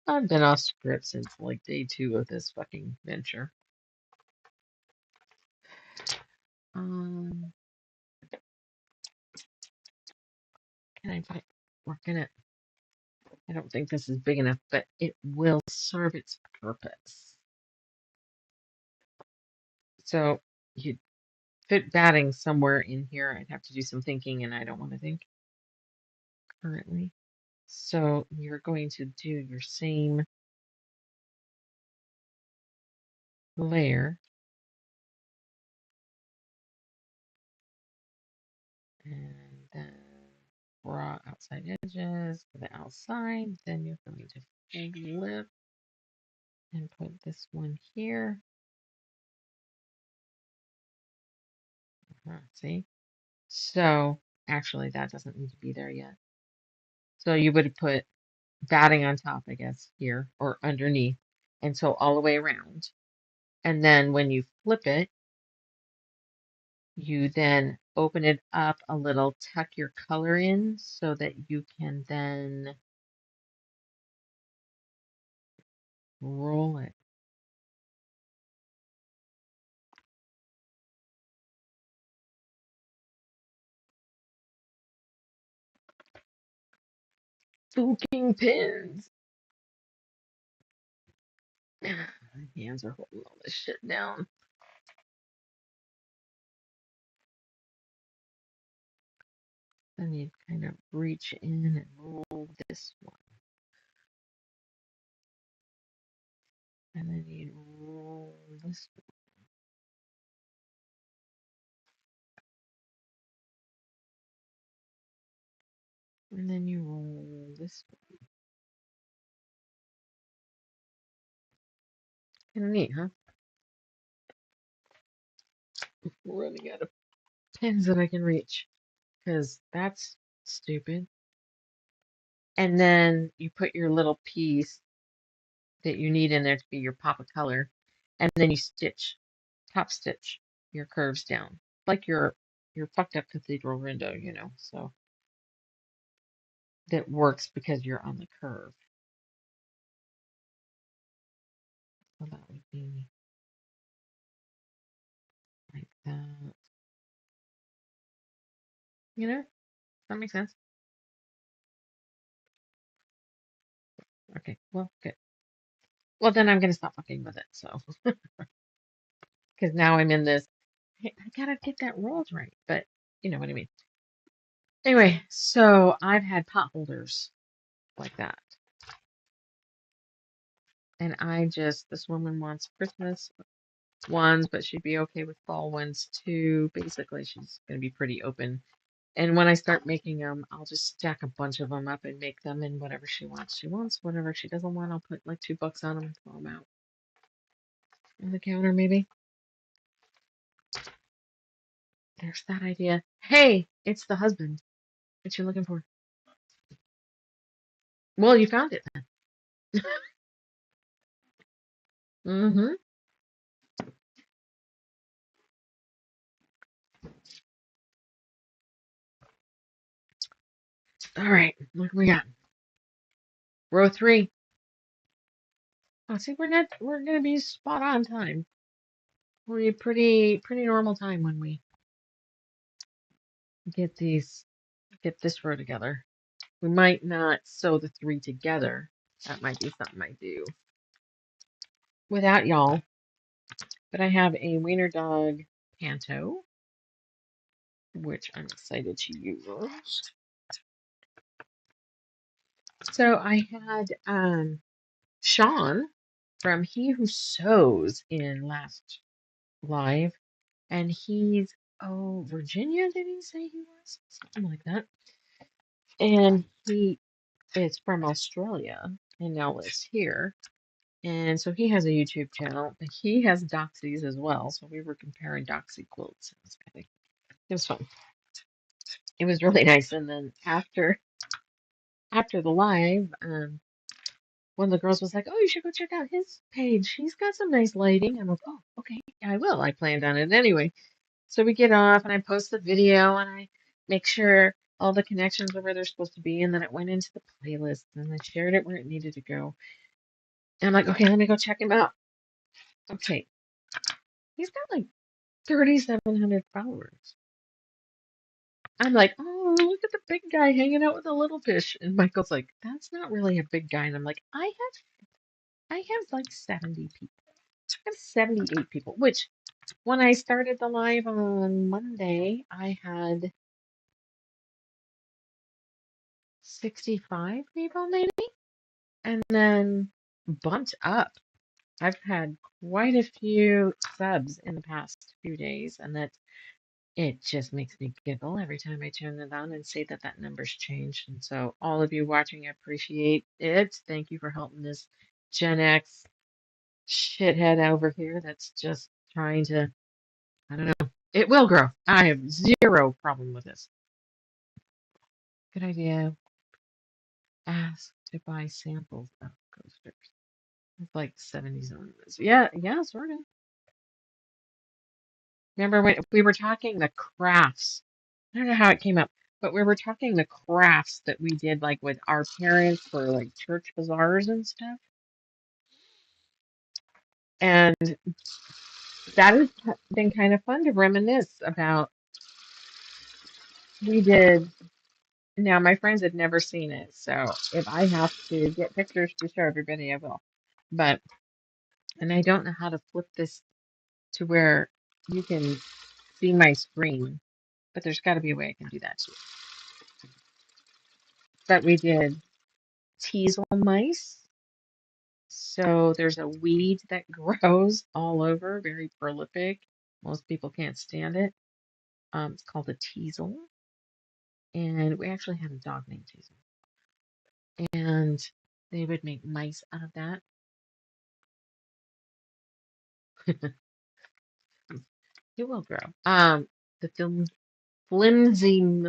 I've been off script since like day 2 of this fucking venture. Can I put it? We're gonna. I don't think this is big enough, but it will serve its purpose. So you fit batting somewhere in here. I'd have to do some thinking, and I don't want to think currently. So you're going to do your same layer. And then raw outside edges to the outside. Then you're going to flip and put this one here. See? So actually, that doesn't need to be there yet. So you would put batting on top, I guess, here or underneath. And so all the way around. And then when you flip it, you then open it up a little, tuck your color in so that you can then roll it. Spooking pins. My hands are holding all this shit down. Then you kind of reach in and roll this one. And then you roll this one. And then you roll this one. Kind of neat, huh? Running out of pins that I can reach. Because that's stupid. And then you put your little piece that you need in there to be your pop of color. And then you stitch, top stitch your curves down. Like your fucked up cathedral window, you know. So that works because you're on the curve. So that would be like that. You know? Does that make sense? Okay, well, good. Well, then I'm going to stop fucking with it. So, because now I'm in this, hey, I gotta get that rolled right. But you know what I mean. Anyway, so I've had pot holders like that. And this woman wants Christmas ones, but she'd be okay with fall ones too. Basically, she's going to be pretty open. And when I start making them, I'll just stack a bunch of them up and make them in whatever she wants. She wants whatever she doesn't want. I'll put like $2 on them and throw them out on the counter, maybe. There's that idea. Hey, it's the husband that you're looking for. Well, you found it then. Mm-hmm. All right, what do we got? Row 3. Oh, see, we're gonna be spot on time. We're pretty normal time when we get this row together. We might not sew the 3 together. That might be something I do without y'all. But I have a wiener dog panto, which I'm excited to use. So I had Sean from He Who Sews in last live, and he's Virginia, did he say he was? Something like that. And he is from Australia and now lives here. And so he has a YouTube channel, but he has Doxies as well. So we were comparing Doxie quilts. It was fun. It was really nice. And then after the live, one of the girls was like, "Oh, you should go check out his page. He's got some nice lighting." I'm like, "Oh, okay, yeah, I will." I planned on it anyway. So we get off, and I post the video, and I make sure all the connections are where they're supposed to be, and then it went into the playlist, and I shared it where it needed to go. And I'm like, "Okay, let me go check him out." Okay, he's got like 3,700 followers. I'm like, "Oh, look at the big guy hanging out with the little fish." And Michael's like, "That's not really a big guy." And I'm like, I have like 70 people. I have 78 people, which when I started the live on Monday, I had 65 people maybe, and then bumped up. I've had quite a few subs in the past few days, and that it just makes me giggle every time I turn it on and see that that number's changed. And so all of you watching, I appreciate it. Thank you for helping this Gen X shithead over here that's just trying to, I don't know, It will grow. I have zero problem with this. Good idea. Ask to buy samples of coasters. It's like 70s ornaments. Yeah, sort of. Remember when we were talking the crafts? I don't know how it came up, but we were talking the crafts that we did like with our parents for like church bazaars and stuff. And that has been kind of fun to reminisce about. We did. Now, my friends had never seen it, so if I have to get pictures to show everybody, I will. But, and I don't know how to flip this to where you can see my screen, but there's got to be a way I can do that too. But we did teasel mice. So there's a weed that grows all over, very prolific. Most people can't stand it. It's called a teasel. And we actually had a dog named Teasel. And they would make mice out of that. It will grow. The flimsy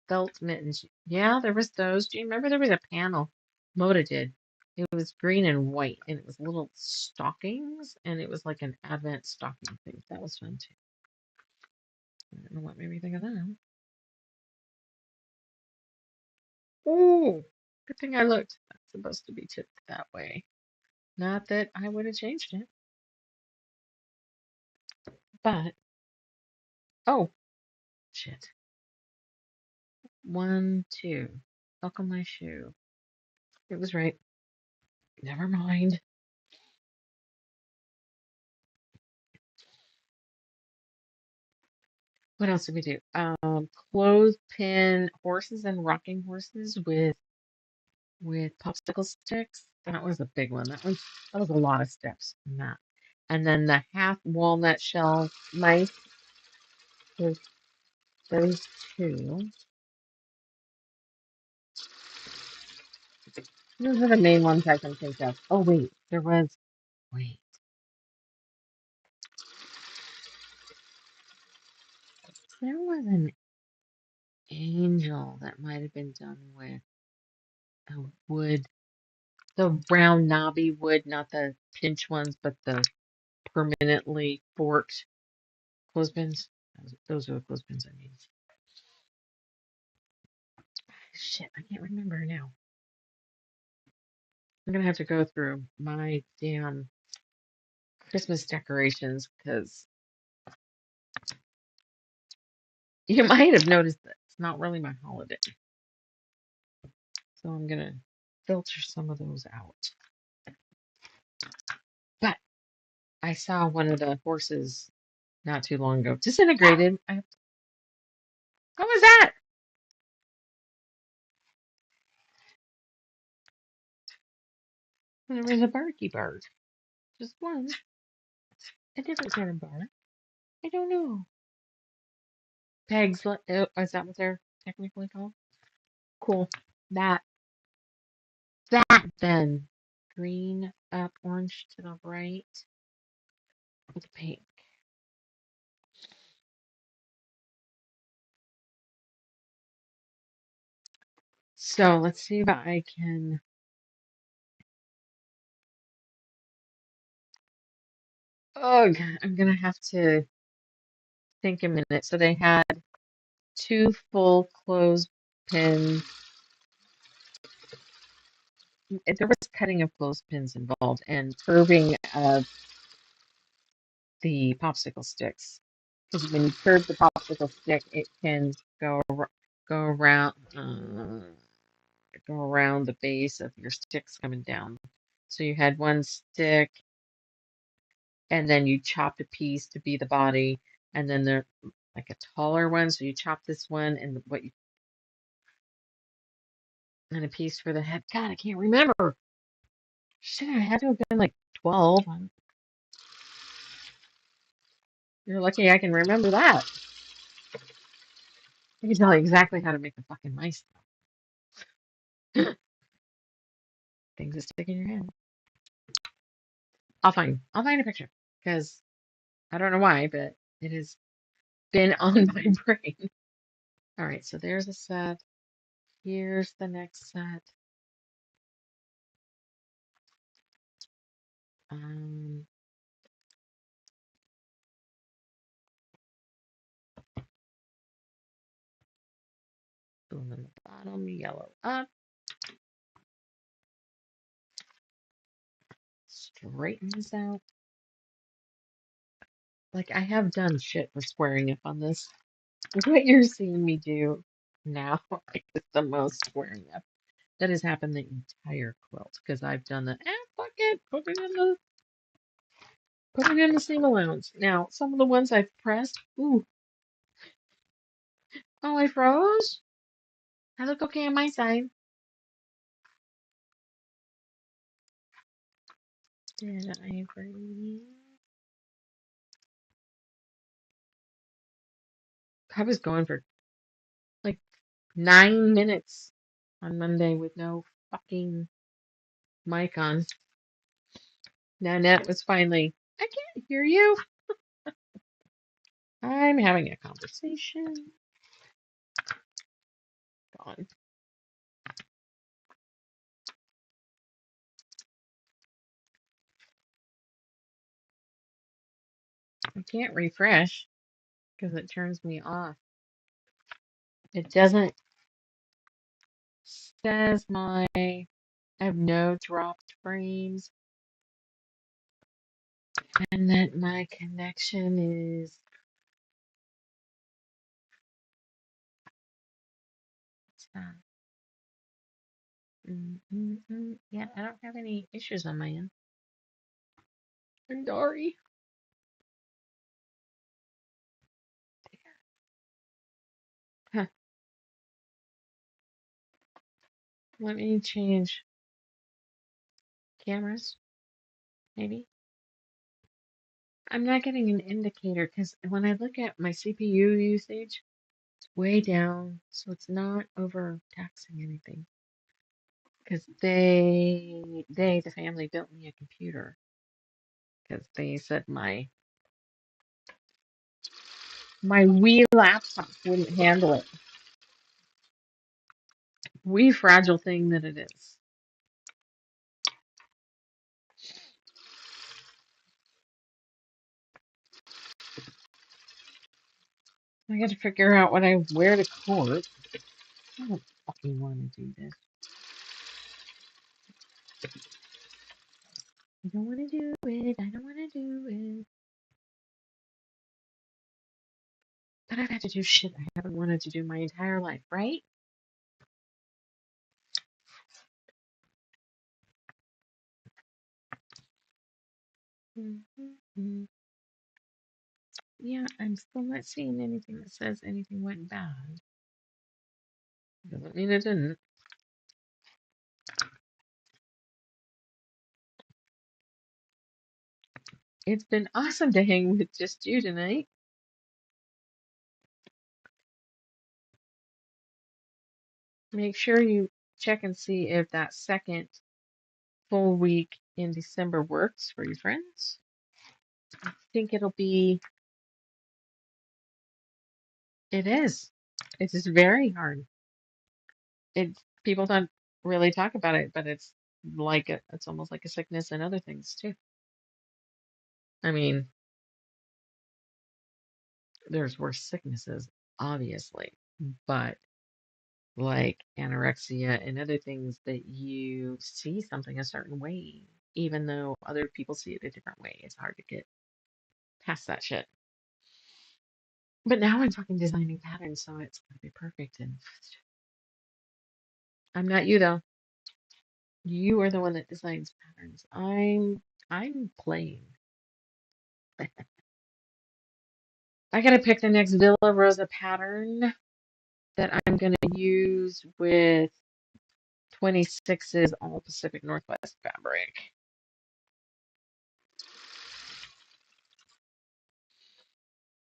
felt mittens. Yeah, there was those. Do you remember there was a panel Moda did? It was green and white, and it was little stockings, and it was like an advent stocking thing. That was fun too. I don't know what made me think of that. Oh, good thing I looked. That's supposed to be tipped that way. Not that I would have changed it, but oh, shit. One, two. Buckle my shoe. It was right. Never mind. What else did we do? Clothespin horses and rocking horses with popsicle sticks. That was a big one. That was a lot of steps in that. And then the half walnut shell mice. There's those two. Those are the main ones I can think of. Oh wait, wait. There was an angel that might have been done with a wood, the round knobby wood, not the pinch ones, but the permanently forked clothespins. Those are the clothespins I mean. Shit, I can't remember now. I'm gonna have to go through my damn Christmas decorations because you might have noticed that it's not really my holiday. So I'm gonna filter some of those out. But I saw one of the horses not too long ago. Disintegrated. What was that? There was a barky bird. Just one. A different kind of bark. I don't know. Pegs. Is that what they're technically called? Cool. That. That then. Green up, orange to the right with pink. So let's see if I can. Oh, I'm gonna have to think a minute. So they had two full clothespins. There was cutting of clothespins involved and curving of the popsicle sticks. Because when you curve the popsicle stick, it can go around go around the base of your sticks coming down. So you had one stick, and then you chopped a piece to be the body, and then they're like a taller one. So you chop this one and and a piece for the head. God, I can't remember. Shit, I had to have been like 12. You're lucky I can remember that. I can tell you exactly how to make the fucking mice. Things that stick in your head. I'll find a picture because I don't know why, but it is. been on my brain. All right, so there's a set. Here's the next set. Um, Blue on the bottom, yellow up. Straighten this out. Like I have done shit for squaring up on this. What you're seeing me do now is the most squaring up that has happened the entire quilt because I've done the fuck it, put it in the seam allowance. Now some of the ones I've pressed, ooh, oh I froze. I look okay on my side. Did I freeze? I was going for like 9 minutes on Monday with no fucking mic on. Nanette was finally, I can't hear you. I'm having a conversation. Gone. I can't refresh because it turns me off. It doesn't says I have no dropped frames and that my connection is yeah, I don't have any issues on my end. And Dory. Huh. Let me change cameras, maybe. I'm not getting an indicator because when I look at my CPU usage, it's way down, so it's not overtaxing anything. Because the family built me a computer because they said my Wii laptop wouldn't handle it. Wee fragile thing that it is. I got to figure out what I wear to court. I don't fucking want to do this. I don't want to do it. I don't want to do it. But I've had to do shit I haven't wanted to do my entire life, right? Mm-hmm. Yeah, I'm still not seeing anything that says anything went bad. Doesn't mean it didn't. It's been awesome to hang with just you tonight. Make sure you check and see if that second full week in December works for your friends. I think it'll be, it is. It is very hard. People don't really talk about it, but it's it's almost like a sickness and other things too. I mean, there's worse sicknesses, obviously, but like anorexia and other things that you see something a certain way, even though other people see it a different way. It's hard to get past that shit. But now I'm fucking designing patterns, so it's gonna be perfect. And I'm not you though. You are the one that designs patterns. I'm playing. I gotta pick the next Villa Rosa pattern that I'm gonna use with 26's all Pacific Northwest fabric.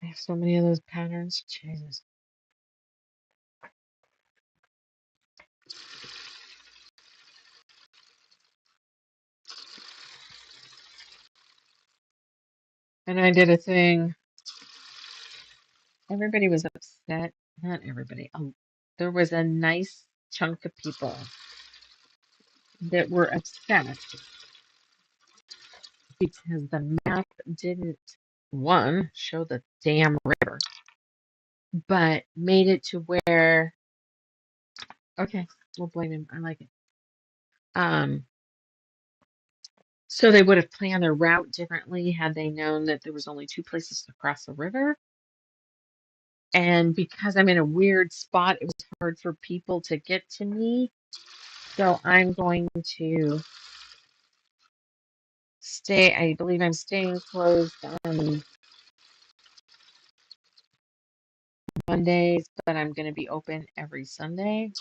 I have so many of those patterns. Jesus. And I did a thing Everybody was upset. Not everybody. There was a nice chunk of people that were upset because the map didn't, one, show the damn river, but made it to where, okay, we'll blame him. I like it. Um, so they would have planned their route differently had they known that there was only two places to cross the river. And because I'm in a weird spot, it was hard for people to get to me. So I'm going to stay, I believe I'm staying closed on Mondays, but I'm going to be open every Sunday.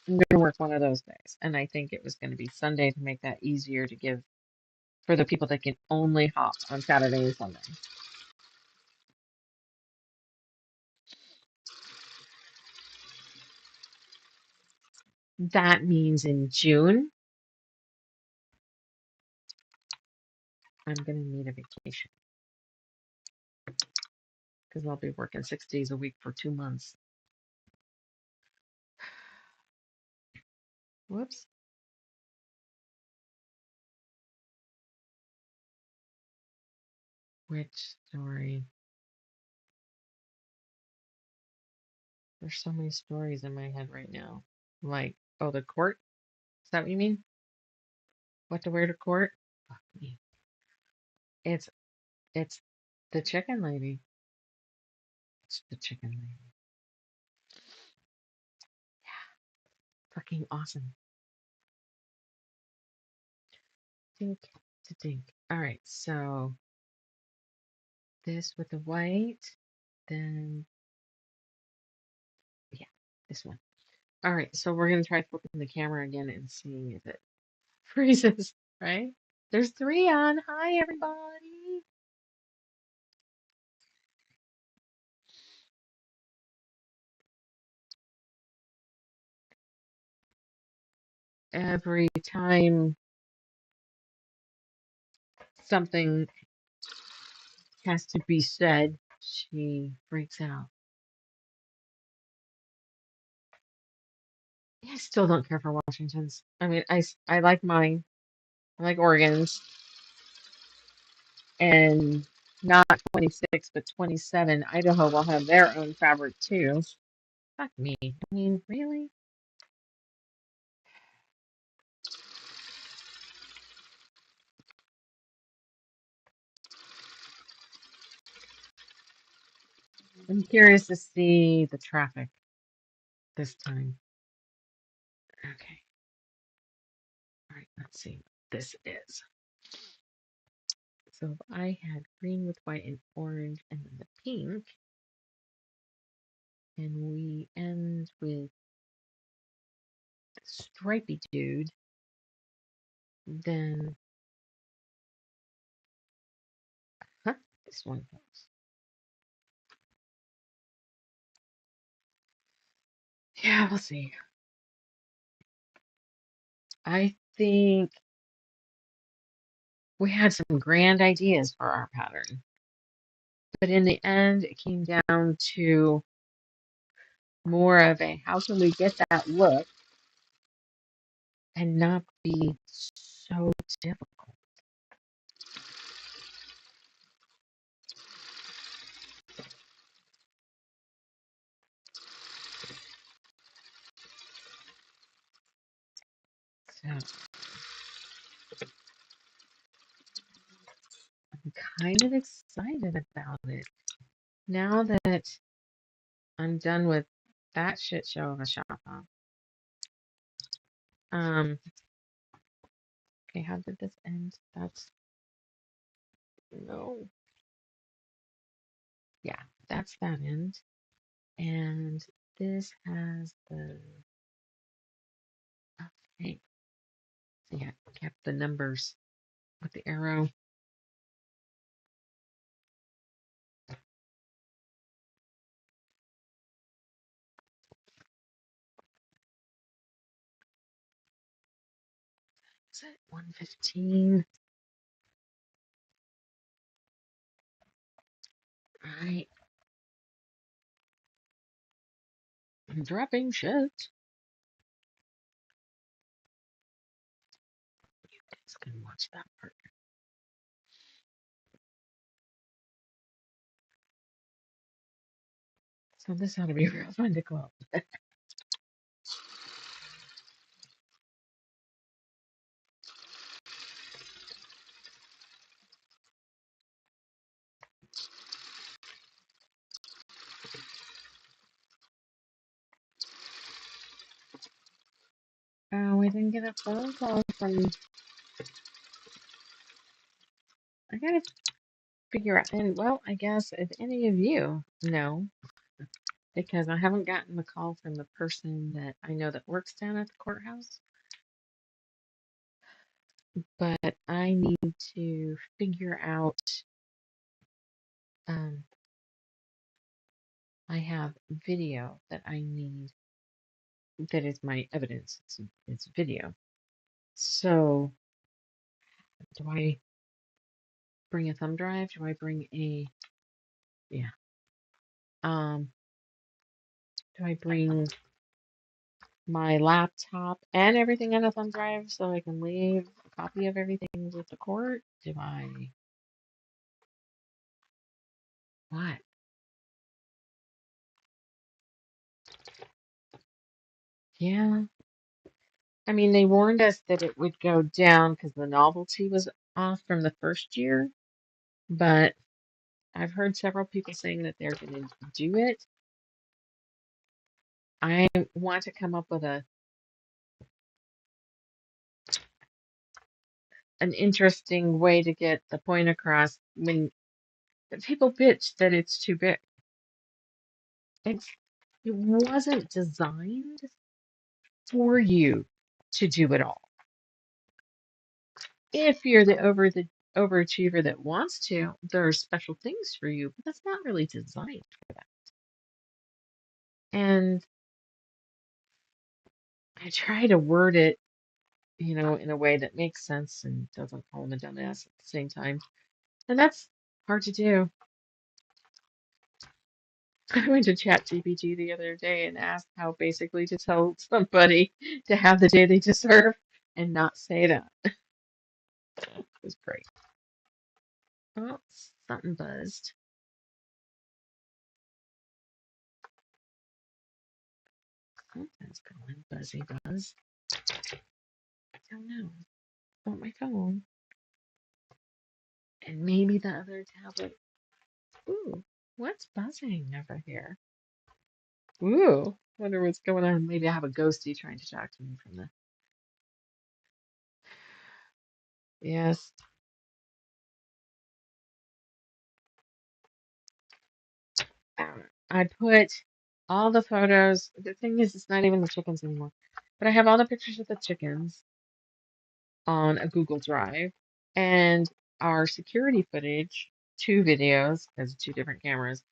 I'm going to work one of those days. And I think it was going to be Sunday to make that easier to give for the people that can only hop on Saturday and Sunday. That means in June, I'm going to need a vacation because I'll be working 6 days a week for 2 months. Whoops. Which story? There's so many stories in my head right now. Like, oh, the court? Is that what you mean? What to wear to court? Fuck me. It's it's the chicken lady. It's the chicken lady. Fucking awesome. Dink to dink. All right, so this with the white, then yeah, this one. All right, so we're gonna try flipping the camera again and seeing if it freezes, right? There's three on. Hi, everybody. Every time something has to be said, she freaks out. I still don't care for Washington's. I mean, I like mine. I like Oregon's. And not 26, but 27. Idaho will have their own fabric too. Fuck me. I mean, really? I'm curious to see the traffic this time. Okay. All right, let's see what this is. So if I had green with white and orange and then the pink, and we end with the stripy dude, then, huh, this one goes. Yeah, we'll see. I think we had some grand ideas for our pattern, but in the end, it came down to more of a how can we get that look and not be so difficult. So I'm kind of excited about it. Now that I'm done with that shit show of a shop off. Okay, how did this end? That's no. Yeah, that's that end. And this has the okay. So yeah, kept the numbers with the arrow. Is it 115? Alright, I'm dropping shit. You guys can watch that part. So this ought to be real fun to quilt. Oh, we didn't get a phone call from. I gotta figure out. And well, I guess if any of you know, because I haven't gotten the call from the person that I know that works down at the courthouse, but I need to figure out. Um, I have video that I need. That is my evidence. It's video. So, do I bring a thumb drive? Do I bring a yeah? Um, do I bring my laptop and everything on a thumb drive so I can leave a copy of everything with the court? Do I what? Yeah. I mean, they warned us that it would go down because the novelty was off from the first year, but I've heard several people saying that they're going to do it. I want to come up with an interesting way to get the point across when people bitch that it's too big. It's it wasn't designed for you to do it all. If you're the overachiever that wants to, there are special things for you, but that's not really designed for that. And I try to word it, in a way that makes sense and doesn't call him a dumbass at the same time. And that's hard to do. I went to ChatGPT the other day and asked how basically to tell somebody to have the day they deserve and not say that. It was great. Oh, something buzzed. Something's going buzzy buzz. I don't know. Want my phone. And maybe the other tablet. Ooh, what's buzzing over here? Ooh, wonder what's going on. Maybe I have a ghostie trying to talk to me from the. Yes. I put all the photos. The thing is, it's not even the chickens anymore. But I have all the pictures of the chickens on a Google Drive and our security footage, two videos, as two different cameras,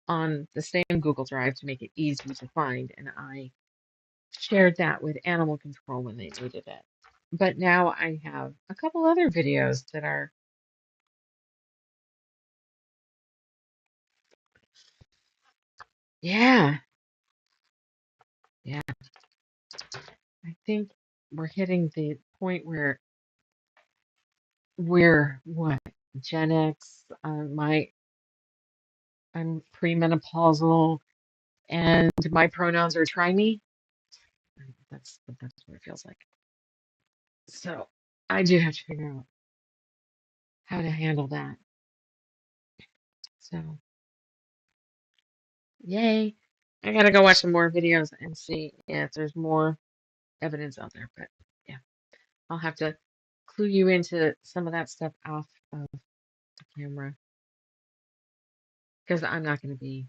on the same Google Drive to make it easy to find. And I shared that with animal control when they needed it. But now I have a couple other videos that are, yeah, yeah. I think we're hitting the point where we're what? Gen X, I'm premenopausal and my pronouns are try me. That's what it feels like. So I do have to figure out how to handle that. So yay. I gotta go watch some more videos and see if there's more evidence out there. But yeah, I'll have to clue you into some of that stuff off of the camera because I'm not gonna be.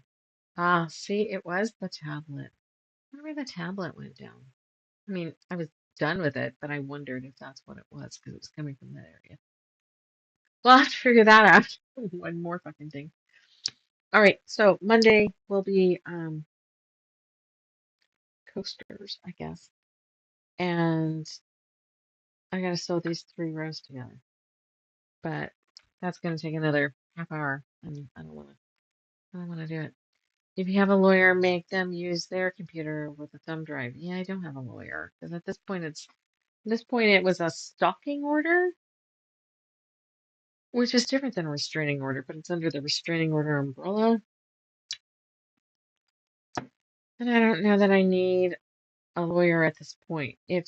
Ah, see, it was the tablet. I wonder where the tablet went down. I mean, I was done with it, but I wondered if that's what it was because it was coming from that area. We'll have to figure that out. One more fucking thing. All right, so Monday will be coasters, I guess. And I gotta sew these three rows together. But that's gonna take another half hour, and I don't wanna. I don't want to do it. If you have a lawyer, make them use their computer with a thumb drive. Yeah, I don't have a lawyer because at this point it was a stalking order, which is different than a restraining order, but it's under the restraining order umbrella. And I don't know that I need a lawyer at this point. If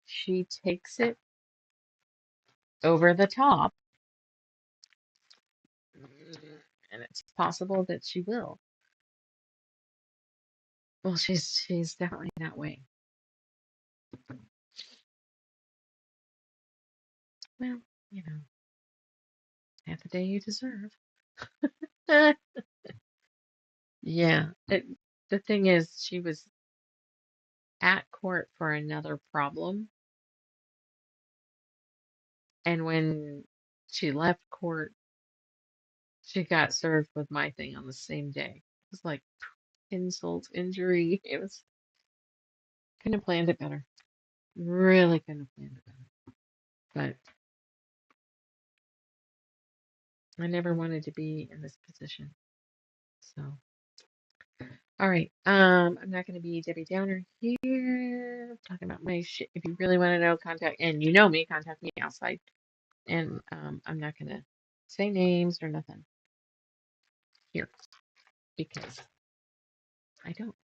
she takes it over the top, and it's possible that she will. Well, she's definitely that way. Well, you know, have the day you deserve. Yeah. The thing is, she was at court for another problem, and when she left court, she got served with my thing on the same day. It was like insult, injury. It was couldn't have planned it better. Really couldn't have planned it better. But I never wanted to be in this position. So, all right. I'm not going to be Debbie Downer here talking about my shit. If you really want to know, contact, and you know me, contact me outside. And I'm not going to say names or nothing here because I don't.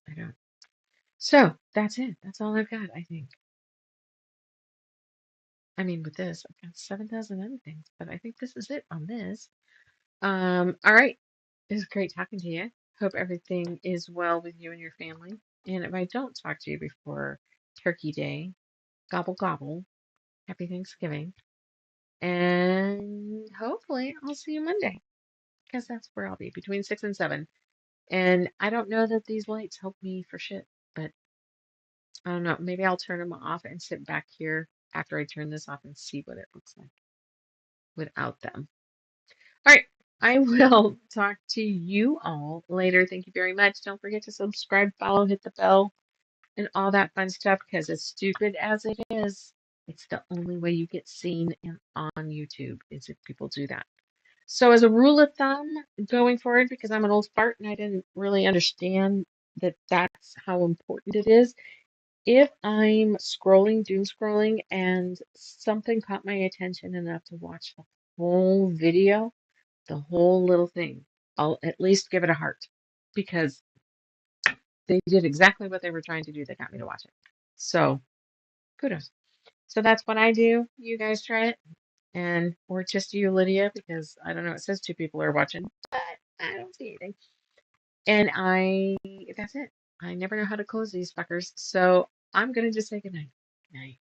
I don't. So that's it. That's all I've got, I think. I mean, with this, I've got 7,000 other things, but I think this is it on this. All right. It was great talking to you. Hope everything is well with you and your family. And if I don't talk to you before Turkey Day, gobble gobble. Happy Thanksgiving. And hopefully I'll see you Monday because that's where I'll be between 6 and 7. And I don't know that these lights help me for shit, but I don't know. Maybe I'll turn them off and sit back here after I turn this off and see what it looks like without them. All right. I will talk to you all later. Thank you very much. Don't forget to subscribe, follow, hit the bell, and all that fun stuff because as stupid as it is, it's the only way you get seen on YouTube is if people do that. So as a rule of thumb, going forward, because I'm an old fart and I didn't really understand that that's how important it is, if I'm scrolling, doom scrolling, and something caught my attention enough to watch the whole video, the whole little thing, I'll at least give it a heart because they did exactly what they were trying to do. They got me to watch it. So kudos. So that's what I do. You guys try it. And or just you, Lydia, because I don't know, it says two people are watching, but I don't see anything. And that's it. I never know how to close these fuckers. So I'm gonna just say good night. Night.